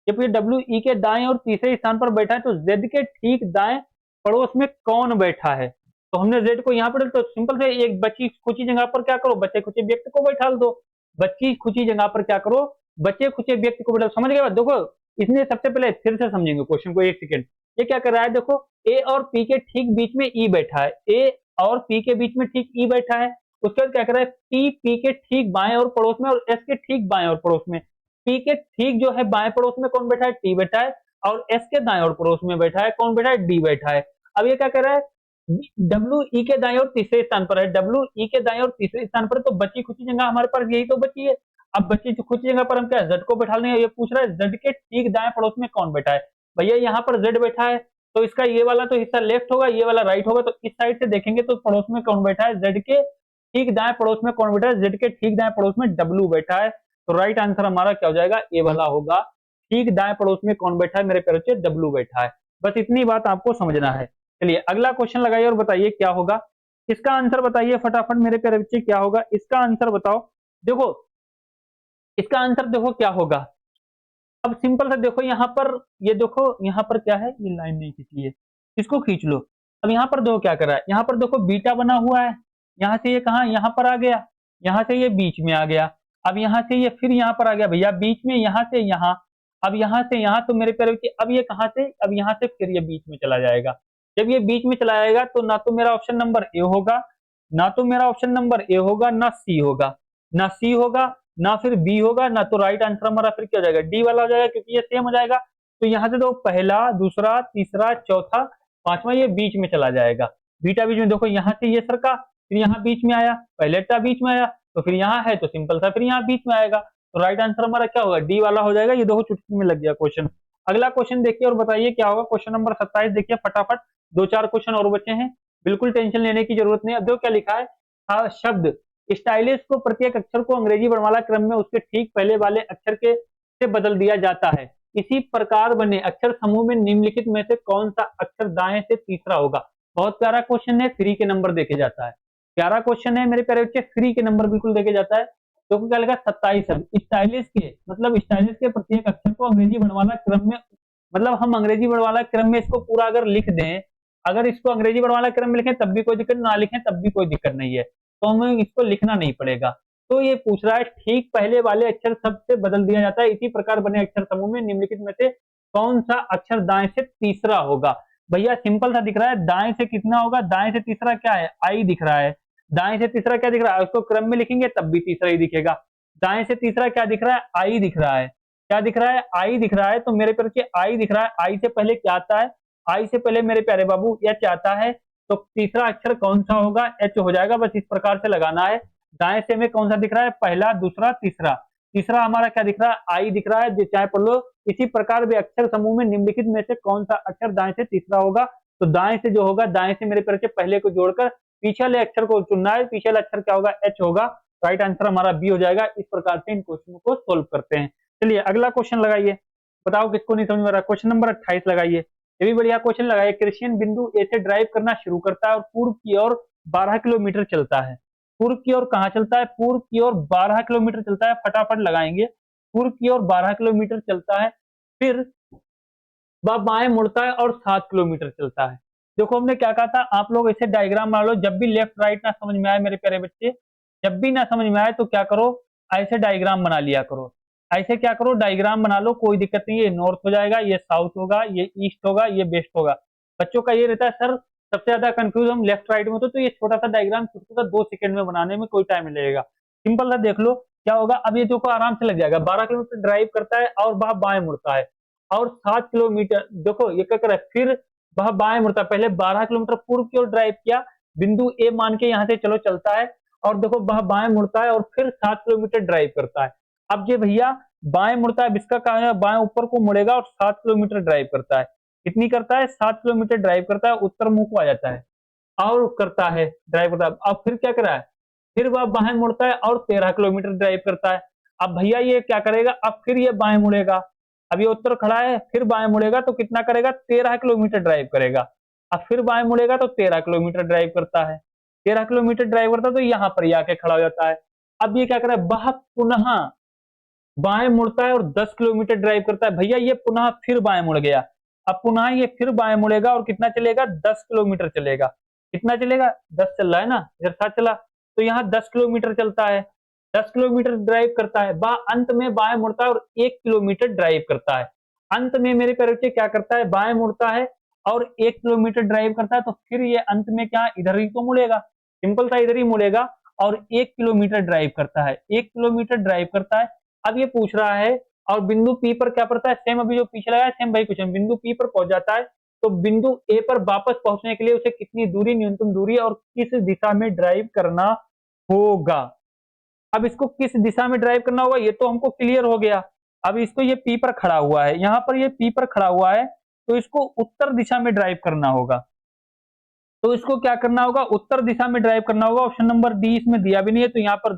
जब ये डब्ल्यू ई के दाएं और तीसरे स्थान पर बैठा है, तो जेड के ठीक दाएं पड़ोस में कौन बैठा है। तो हमने जेड को यहाँ पर, तो सिंपल से एक बची खुची जगह पर क्या करो, बचे खुचे व्यक्ति को बैठा दो, बची खुची जगह पर क्या करो, बचे खुचे व्यक्ति को बैठा, समझ गए। देखो इसने सबसे पहले फिर से समझेंगे क्वेश्चन को, एक सेकेंड। ये क्या कर रहा है, देखो ए और पी के ठीक बीच में ई बैठा है, ए और पी के बीच में ठीक ई बैठा है। उसके बाद क्या कर रहा है, पी के ठीक बाएं और पड़ोस में और एस के ठीक बाएं और पड़ोस में। पी के ठीक जो है बाएं पड़ोस में कौन बैठा है, टी बैठा है, और एस के दाएं और पड़ोस में बैठा है कौन बैठा है, डी बैठा है। अब ये क्या कर रहा है, डब्ल्यू ई के दाएं और तीसरे स्थान पर है, डब्ल्यू ई के दाएं और तीसरे स्थान पर, तो बची खुची जगह हमारे पास यही तो बची है। अब बची खुची जगह पर हम क्या जेड को बैठा लेंगे। ये पूछ रहा है जेड के ठीक दाएं पड़ोस में कौन बैठा है, भैया यहाँ पर जेड बैठा है, तो इसका ये वाला तो हिस्सा लेफ्ट होगा, ये वाला राइट होगा, तो इस साइड से देखेंगे तो पड़ोस में कौन बैठा है, जेड के ठीक दाएं पड़ोस में कौन बैठा है, जेड के ठीक दाएं पड़ोस में डब्ल्यू बैठा है। तो राइट आंसर हमारा क्या हो जाएगा, ए वाला होगा, ठीक दाएं पड़ोस में कौन बैठा है मेरे प्यारे बच्चे, डब्ल्यू बैठा है। बस इतनी बात आपको समझना है। चलिए अगला क्वेश्चन लगाइए और बताइए क्या होगा। इसका आंसर बताइए फटाफट मेरे प्यारे बच्चे, क्या होगा इसका आंसर बताओ। देखो इसका आंसर देखो क्या होगा। अब सिंपल सा देखो यहाँ पर, ये देखो यहाँ पर क्या है, ये लाइन नहीं खींची है, इसको खींच लो। अब यहाँ पर देखो क्या कर रहा है, यहाँ पर देखो बीटा बना हुआ है, यहाँ से ये कहा यहाँ पर आ गया, यहाँ से ये बीच में आ गया, अब यहाँ से ये फिर यहाँ पर आ गया भैया बीच में, यहाँ से यहाँ, अब यहाँ से यहाँ, तो मेरे प्यारे बच्चे अब ये कहाँ से, अब यहाँ से फिर ये बीच में चला जाएगा। जब ये बीच में चला जाएगा तो ना तो मेरा ऑप्शन नंबर ए होगा, ना तो मेरा ऑप्शन नंबर ए होगा, ना सी होगा, ना सी होगा, ना फिर बी होगा, ना तो राइट आंसर हमारा फिर क्या हो जाएगा, डी वाला हो जाएगा, क्योंकि ये सेम हो जाएगा। तो यहाँ से तो पहला दूसरा तीसरा चौथा पांचवा ये बीच में चला जाएगा, बीटा बीच में, देखो यहाँ से ये सरका फिर यहाँ बीच में आया, पहले टा बीच में आया तो फिर यहाँ है तो सिंपल था फिर यहाँ बीच में आएगा। तो राइट आंसर हमारा क्या होगा, डी वाला हो जाएगा। ये देखो चुटकी में लग गया क्वेश्चन। अगला क्वेश्चन देखिए और बताइए क्या होगा। क्वेश्चन नंबर 27 देखिए फटाफट, 2-4 क्वेश्चन और बचे हैं, बिल्कुल टेंशन लेने की जरूरत नहीं। अब देखो क्या लिखा है, शब्द स्टाइलिश को प्रत्येक अक्षर को अंग्रेजी वर्णमाला क्रम में उसके ठीक पहले वाले अक्षर के से बदल दिया जाता है। इसी प्रकार बने अक्षर समूह में निम्नलिखित में से कौन सा अक्षर दाएं से तीसरा होगा। बहुत प्यारा क्वेश्चन है, फ्री के नंबर देखे जाता है, प्यारा क्वेश्चन है मेरे प्यारे बच्चे, फ्री के नंबर बिल्कुल देखे जाता है। तो क्या लगा 27 अब स्टाइलिश के, मतलब स्टाइलिश के प्रत्येक अक्षर को अंग्रेजी वर्णमाला क्रम में, मतलब हम अंग्रेजी वर्णमाला क्रम में इसको पूरा अगर लिख दें, अगर इसको अंग्रेजी वर्णमाला क्रम में लिखें तब भी कोई दिक्कत, ना लिखें तब भी कोई दिक्कत नहीं है, तो हमें इसको लिखना नहीं पड़ेगा। तो ये पूछ रहा है ठीक पहले वाले अक्षर शब्द से बदल दिया जाता है, इसी प्रकार बने अक्षर समूह में निम्नलिखित में से कौन सा अक्षर दाएं से तीसरा होगा। भैया सिंपल सा दिख रहा है, दाएं से कितना होगा, दाएं से तीसरा क्या है, आई दिख रहा है, दाएं से तीसरा क्या दिख रहा है, उसको क्रम में लिखेंगे तब भी तीसरा ही दिखेगा। दाएं से तीसरा क्या दिख रहा है, आई दिख रहा है, क्या दिख रहा है, आई दिख रहा है। तो मेरे प्यारे आई दिख रहा है, आई से पहले क्या आता है, आई से पहले मेरे प्यारे बाबू एच आता है, तो तीसरा अक्षर कौन सा होगा, एच हो जाएगा। बस इस प्रकार से लगाना है। दाएं से में कौन सा दिख रहा है, पहला दूसरा तीसरा, तीसरा हमारा क्या दिख रहा है, आई दिख रहा है, चाहे पढ़ लो। इसी प्रकार वे अक्षर समूह में निम्नलिखित में से कौन सा अक्षर दाएं से तीसरा होगा। तो दाएं से जो होगा, दाएं से मेरे प्यारे पहले को जोड़कर पीछे अक्षर को चुनना है, पीछे अक्षर क्या होगा, एच होगा। राइट आंसर हमारा बी हो जाएगा। इस प्रकार से इन क्वेश्चनों को सोल्व करते हैं। चलिए अगला क्वेश्चन लगाइए, बताओ किसको नहीं समझ में आ रहा। क्वेश्चन नंबर 28 लगाइए, ये भी बढ़िया क्वेश्चन लगाइए। क्रिश्चियन बिंदु ए से ड्राइव करना शुरू करता है और पूर्व की ओर 12 किलोमीटर चलता है। पूर्व की ओर कहाँ चलता है, पूर्व की ओर 12 किलोमीटर चलता है, फटाफट लगाएंगे। पूर्व की ओर 12 किलोमीटर चलता है, फिर वह बाएं मुड़ता है और 7 किलोमीटर चलता है। देखो हमने क्या कहा था, आप लोग ऐसे डायग्राम बना लो, जब भी लेफ्ट राइट ना समझ में आए मेरे प्यारे बच्चे, जब भी ना समझ में आए तो क्या करो, ऐसे डायग्राम बना लिया करो। ऐसे क्या करो, डायग्राम बना लो, कोई दिक्कत नहीं है। ये नॉर्थ हो जाएगा, ये साउथ होगा, ये ईस्ट होगा, ये वेस्ट होगा। बच्चों का ये रहता है सर सबसे ज्यादा कंफ्यूज हम लेफ्ट राइट में, तो ये छोटा सा डायग्राम छोटा सा 2 सेकंड में बनाने में कोई टाइम लगेगा। सिंपल सा देख लो क्या होगा। अब ये देखो आराम से लग जाएगा। 12 किलोमीटर ड्राइव करता है और वह बाएं मुड़ता है और 7 किलोमीटर, देखो ये क्या कर रहा है, फिर वह बाएं मुड़ता है। पहले 12 किलोमीटर पूर्व की ओर ड्राइव किया, बिंदु ए मान के यहाँ से चलो चलता है, और देखो वह बाएं मुड़ता है और फिर 7 किलोमीटर ड्राइव करता है। अब ये भैया बाएं मुड़ता है, इसका कहा है बाएं ऊपर को मुड़ेगा और 7 किलोमीटर ड्राइव करता है। कितनी करता है, 7 किलोमीटर ड्राइव करता है, उत्तर मुंह को आ जाता है और करता है, ड्राइव करता है। अब फिर क्या कर रहा है, फिर वह बाएं मुड़ता है और 13 किलोमीटर ड्राइव करता है। अब भैया ये क्या करेगा, अब फिर ये बाएं मुड़ेगा, अब ये उत्तर खड़ा है, फिर बाएं मुड़ेगा तो कितना करेगा, 13 किलोमीटर ड्राइव करेगा। अब फिर बाएं मुड़ेगा तो 13 किलोमीटर ड्राइव करता है, 13 किलोमीटर ड्राइव करता है तो यहाँ पर आके खड़ा हो जाता है। अब ये क्या कर रहा है, वह पुनः बाएं मुड़ता है और 10 किलोमीटर ड्राइव करता है। भैया ये पुनः फिर बाएं मुड़ गया, अब पुनः ये फिर बाएं मुड़ेगा और कितना चलेगा, 10 किलोमीटर चलेगा। कितना चलेगा, 10 चल रहा है ना, इधर 7 चला, तो यहाँ 10 किलोमीटर चलता है, 10 किलोमीटर ड्राइव करता है। अंत में बाएं मुड़ता है और 1 किलोमीटर ड्राइव करता है। अंत में मेरे प्यारे बच्चे क्या करता है, बाएं मुड़ता है और 1 किलोमीटर ड्राइव करता है, तो फिर ये अंत में क्या इधर ही तो मुड़ेगा, सिंपल था इधर ही मुड़ेगा और 1 किलोमीटर ड्राइव करता है, 1 किलोमीटर ड्राइव करता है। अब ये पूछ रहा है और बिंदु पी पर क्या पड़ता है, सेम अभी जो पीछे लगाया सेम भाई क्वेश्चन, बिंदु पी पर पहुंच जाता है तो बिंदु ए पर वापस पहुंचने के लिए उसे कितनी दूरी, न्यूनतम दूरी और किस दिशा में ड्राइव करना होगा। अब इसको किस दिशा में ड्राइव करना होगा ये तो हमको क्लियर हो गया। अब इसको ये पी पर खड़ा हुआ है, यहाँ पर ये पी पर खड़ा हुआ है तो इसको उत्तर दिशा में ड्राइव करना होगा। तो इसको क्या करना होगा, उत्तर दिशा में ड्राइव करना होगा। ऑप्शन नंबर डी इसमें दिया भी नहीं है, तो यहाँ पर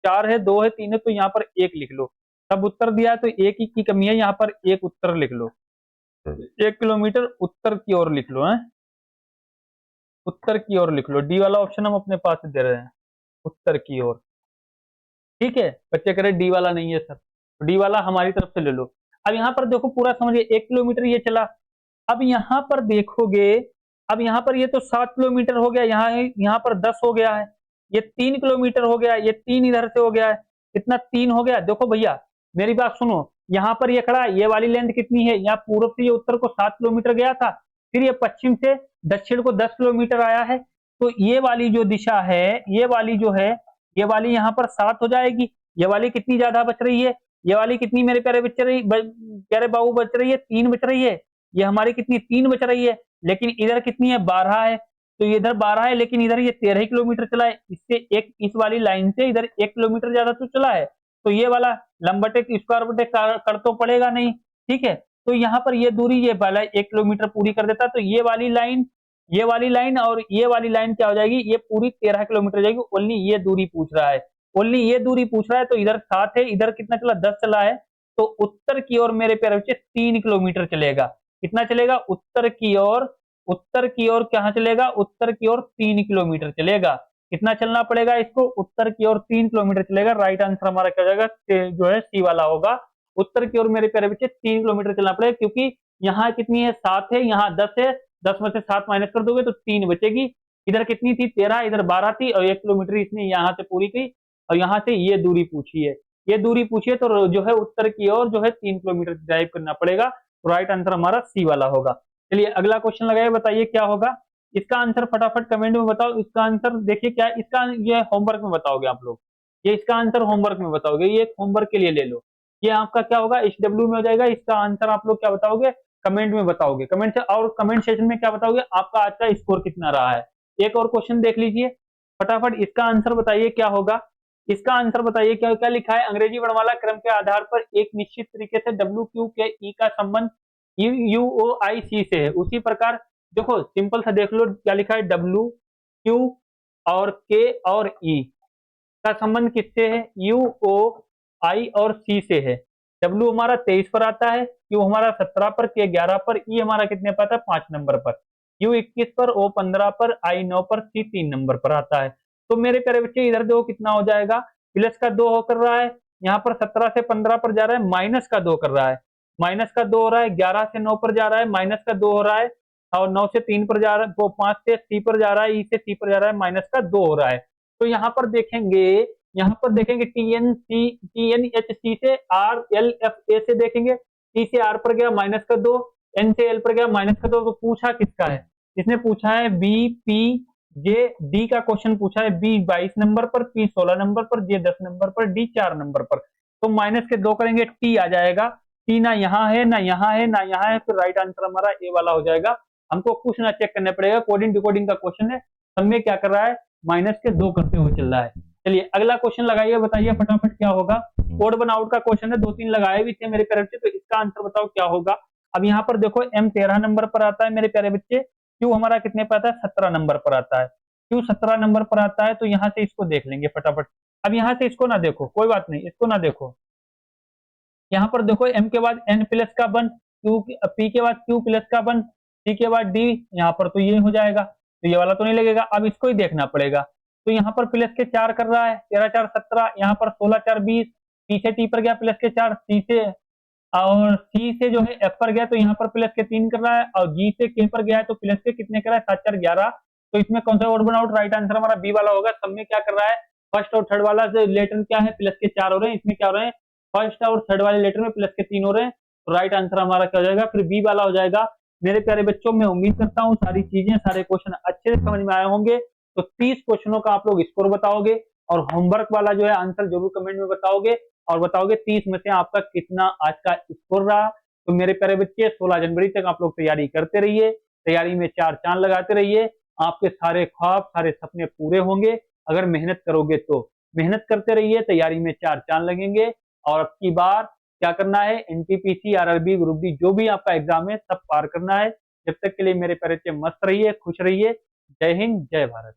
4 है, 2 है, 3 है, तो यहाँ पर 1 लिख लो। तब उत्तर दिया है तो 1 की कमी है, यहाँ पर 1 उत्तर लिख लो। 1 किलोमीटर उत्तर की ओर लिख लो है, उत्तर की ओर लिख लो। डी वाला ऑप्शन हम अपने पास दे रहे हैं, उत्तर की ओर। ठीक है, बच्चे कह रहे डी वाला नहीं है सर, तो डी वाला हमारी तरफ से ले लो। अब यहाँ पर देखो पूरा समझिए, 1 किलोमीटर ये चला। अब यहाँ पर देखोगे, अब यहाँ पर ये तो 7 किलोमीटर हो गया, यहाँ पर 10 हो गया है, ये 3 किलोमीटर हो गया, ये 3 इधर से हो गया है, कितना 3 हो गया। देखो भैया मेरी बात सुनो, यहाँ पर ये खड़ा है, ये वाली लेंथ कितनी है, यहाँ पूर्व से ये उत्तर को 7 किलोमीटर गया था, फिर ये पश्चिम से दक्षिण को 10 किलोमीटर आया है, तो ये वाली जो दिशा है, ये वाली जो है, ये वाली यहाँ पर 7 हो जाएगी। ये वाली कितनी ज्यादा बच रही है, ये वाली कितनी मेरे प्यारे प्यारे बाबू बच रही है, 3 बच रही है। ये हमारी कितनी 3 बच रही है, लेकिन इधर कितनी है 12 है, तो इधर 12 है, लेकिन इधर ये 13 किलोमीटर चला है। इससे एक इस वाली लाइन से इधर 1 किलोमीटर ज्यादा तो चला है, तो ये वाला लंबटे स्क्वायर बटे कर तो पड़ेगा नहीं। ठीक है, तो यहाँ पर ये दूरी ये वाला 1 किलोमीटर पूरी कर देता, तो ये वाली लाइन, ये वाली लाइन और ये वाली लाइन क्या हो जाएगी, ये पूरी 13 किलोमीटर जाएगी। ओनली ये दूरी पूछ रहा है, ओनली ये दूरी पूछ रहा है, तो इधर 7 है, इधर कितना चला 10 चला है, तो उत्तर की ओर मेरे प्यारे बच्चे 3 किलोमीटर चलेगा। कितना चलेगा, उत्तर की ओर, उत्तर की ओर कहाँ चलेगा, उत्तर की ओर 3 किलोमीटर चलेगा। कितना चलना पड़ेगा इसको, उत्तर की ओर 3 किलोमीटर चलेगा। राइट आंसर हमारा क्या हो जाएगा, जो है सी वाला होगा। उत्तर की ओर मेरे प्यारे बच्चे 3 किलोमीटर चलना पड़ेगा, क्योंकि यहाँ कितनी है 7 है, यहाँ 10 है, 10 में से 7 माइनस कर दोगे तो 3 बचेगी। इधर कितनी थी 13, इधर 12 थी, और 1 किलोमीटर इसने यहाँ से पूरी की, और यहाँ से ये दूरी पूछी है, ये दूरी पूछी है, तो जो है उत्तर की ओर जो है 3 किलोमीटर ड्राइव करना पड़ेगा। तो राइट आंसर हमारा सी वाला होगा। चलिए अगला क्वेश्चन लगाइए, बताइए क्या होगा इसका आंसर, फटाफट कमेंट में बताओ इसका आंसर। देखिए क्या इसका, ये होमवर्क में बताओगे आप लोग, ये इसका आंसर होमवर्क में बताओगे, ये एक होमवर्क के लिए ले लो। ये आपका क्या होगा, HW में हो जाएगा। इसका आंसर आप लोग क्या बताओगे, कमेंट में बताओगे, कमेंट से, और कमेंट सेक्शन में क्या बताओगे, आपका आज का स्कोर कितना रहा है। एक और क्वेश्चन देख लीजिए फटाफट, इसका आंसर बताइए क्या होगा। इसका आंसर बताइए क्या क्या लिखा है, अंग्रेजी वर्णमाला क्रम के आधार पर एक निश्चित तरीके से W Q के E का संबंध U O I C से है, उसी प्रकार देखो सिंपल सा देख लो क्या लिखा है, W Q और K और E का संबंध किससे है, U O I और C से है। W हमारा 23 पर आता है, Q हमारा 17 पर, K 11 पर, E हमारा कितने पर आता है 5 नंबर पर, U 21 पर, O 15 पर, I 9 पर, C 3 नंबर पर आता है। तो मेरे प्यारे बच्चे इधर देखो कितना हो जाएगा, प्लस का 2 कर रहा है, यहाँ पर 17 से 15 पर जा रहा है, माइनस का 2 कर रहा है, माइनस का 2 हो रहा है, 11 से 9 पर जा रहा है, माइनस का 2 हो रहा है, और 9 से 3 पर जा रहा है, वो 5 से C पर जा रहा है, E से C पर जा रहा है, माइनस का 2 हो रहा है। तो यहाँ पर देखेंगे, यहाँ पर देखेंगे TNHC से RLFA से देखेंगे, T से R पर गया माइनस का 2, N से L पर गया माइनस का 2, तो पूछा किसका है, इसने पूछा है BPJD का क्वेश्चन पूछा है, B 22 नंबर पर, P 16 नंबर पर, J 10 नंबर पर, D 4 नंबर पर। तो माइनस के 2 करेंगे, T आ जाएगा, T ना यहाँ है ना यहाँ है ना यहाँ है, फिर राइट आंसर हमारा ए वाला हो जाएगा। हमको कुछ ना चेक करना पड़ेगा, कोडिंग डिकोडिंग का क्वेश्चन है, सब में क्या कर रहा है, माइनस के 2 करते हुए चल रहा है। चलिए अगला क्वेश्चन लगाइए, बताइए फटाफट क्या होगा। कोड बन आउट का क्वेश्चन है, 2-3 लगाए भी थे मेरे प्यारे बच्चे, तो इसका आंसर बताओ क्या होगा। अब यहाँ पर देखो M 13 नंबर पर आता है मेरे प्यारे बच्चे, Q हमारा कितने पर आता है 17 नंबर पर आता है, Q 17 नंबर पर आता है, तो यहाँ से इसको देख लेंगे फटाफट। अब यहाँ से इसको ना देखो, कोई बात नहीं, इसको ना देखो, यहाँ पर देखो M के बाद N प्लस का 1, P के बाद Q प्लस का 1, C के बाद D, यहाँ पर तो ये हो जाएगा, तो ये वाला तो नहीं लगेगा, अब इसको ही देखना पड़ेगा। तो यहाँ पर प्लस के 4 कर रहा है, 13 4 17, यहाँ पर 16 4 20, P से T पर गया प्लस के 4, C से और C से जो है F पर गया, तो यहाँ पर प्लस के 3 कर रहा है, और G से K पर गया है तो प्लस के कितने कर रहा है 7 4 11। तो इसमें कौन सा वर्ड बना आउट, राइट आंसर हमारा बी वाला होगा। सब में क्या कर रहा है, फर्स्ट और थर्ड वाला से लेटर क्या है प्लस के 4 हो रहे हैं, इसमें क्या हो रहे हैं, फर्स्ट और थर्ड वाले लेटर में प्लस के 3 हो रहे हैं, तो राइट आंसर हमारा क्या हो जाएगा? फिर बी वाला हो जाएगा। मेरे प्यारे बच्चों, मैं उम्मीद करता हूँ सारी चीजें, सारे क्वेश्चन अच्छे से समझ में आए होंगे। तो 30 क्वेश्चनों का आप लोग स्कोर बताओगे और होमवर्क वाला जो है आंसर जरूर कमेंट में बताओगे, और बताओगे 30 में से आपका कितना आज का स्कोर रहा। तो मेरे प्यारे बच्चे, 16 जनवरी तक आप लोग तैयारी करते रहिए, तैयारी में 4 चांद लगाते रहिए। आपके सारे ख्वाब, सारे सपने पूरे होंगे अगर मेहनत करोगे तो। मेहनत करते रहिए, तैयारी में 4 चांद लगेंगे। और अब की बार क्या करना है? एनटीपीसी, आरआरबी, ग्रुप डी, जो भी आपका एग्जाम है सब पार करना है। जब तक के लिए मेरे प्यारे बच्चे मस्त रहिए, खुश रहिए। जय हिंद, जय भारत।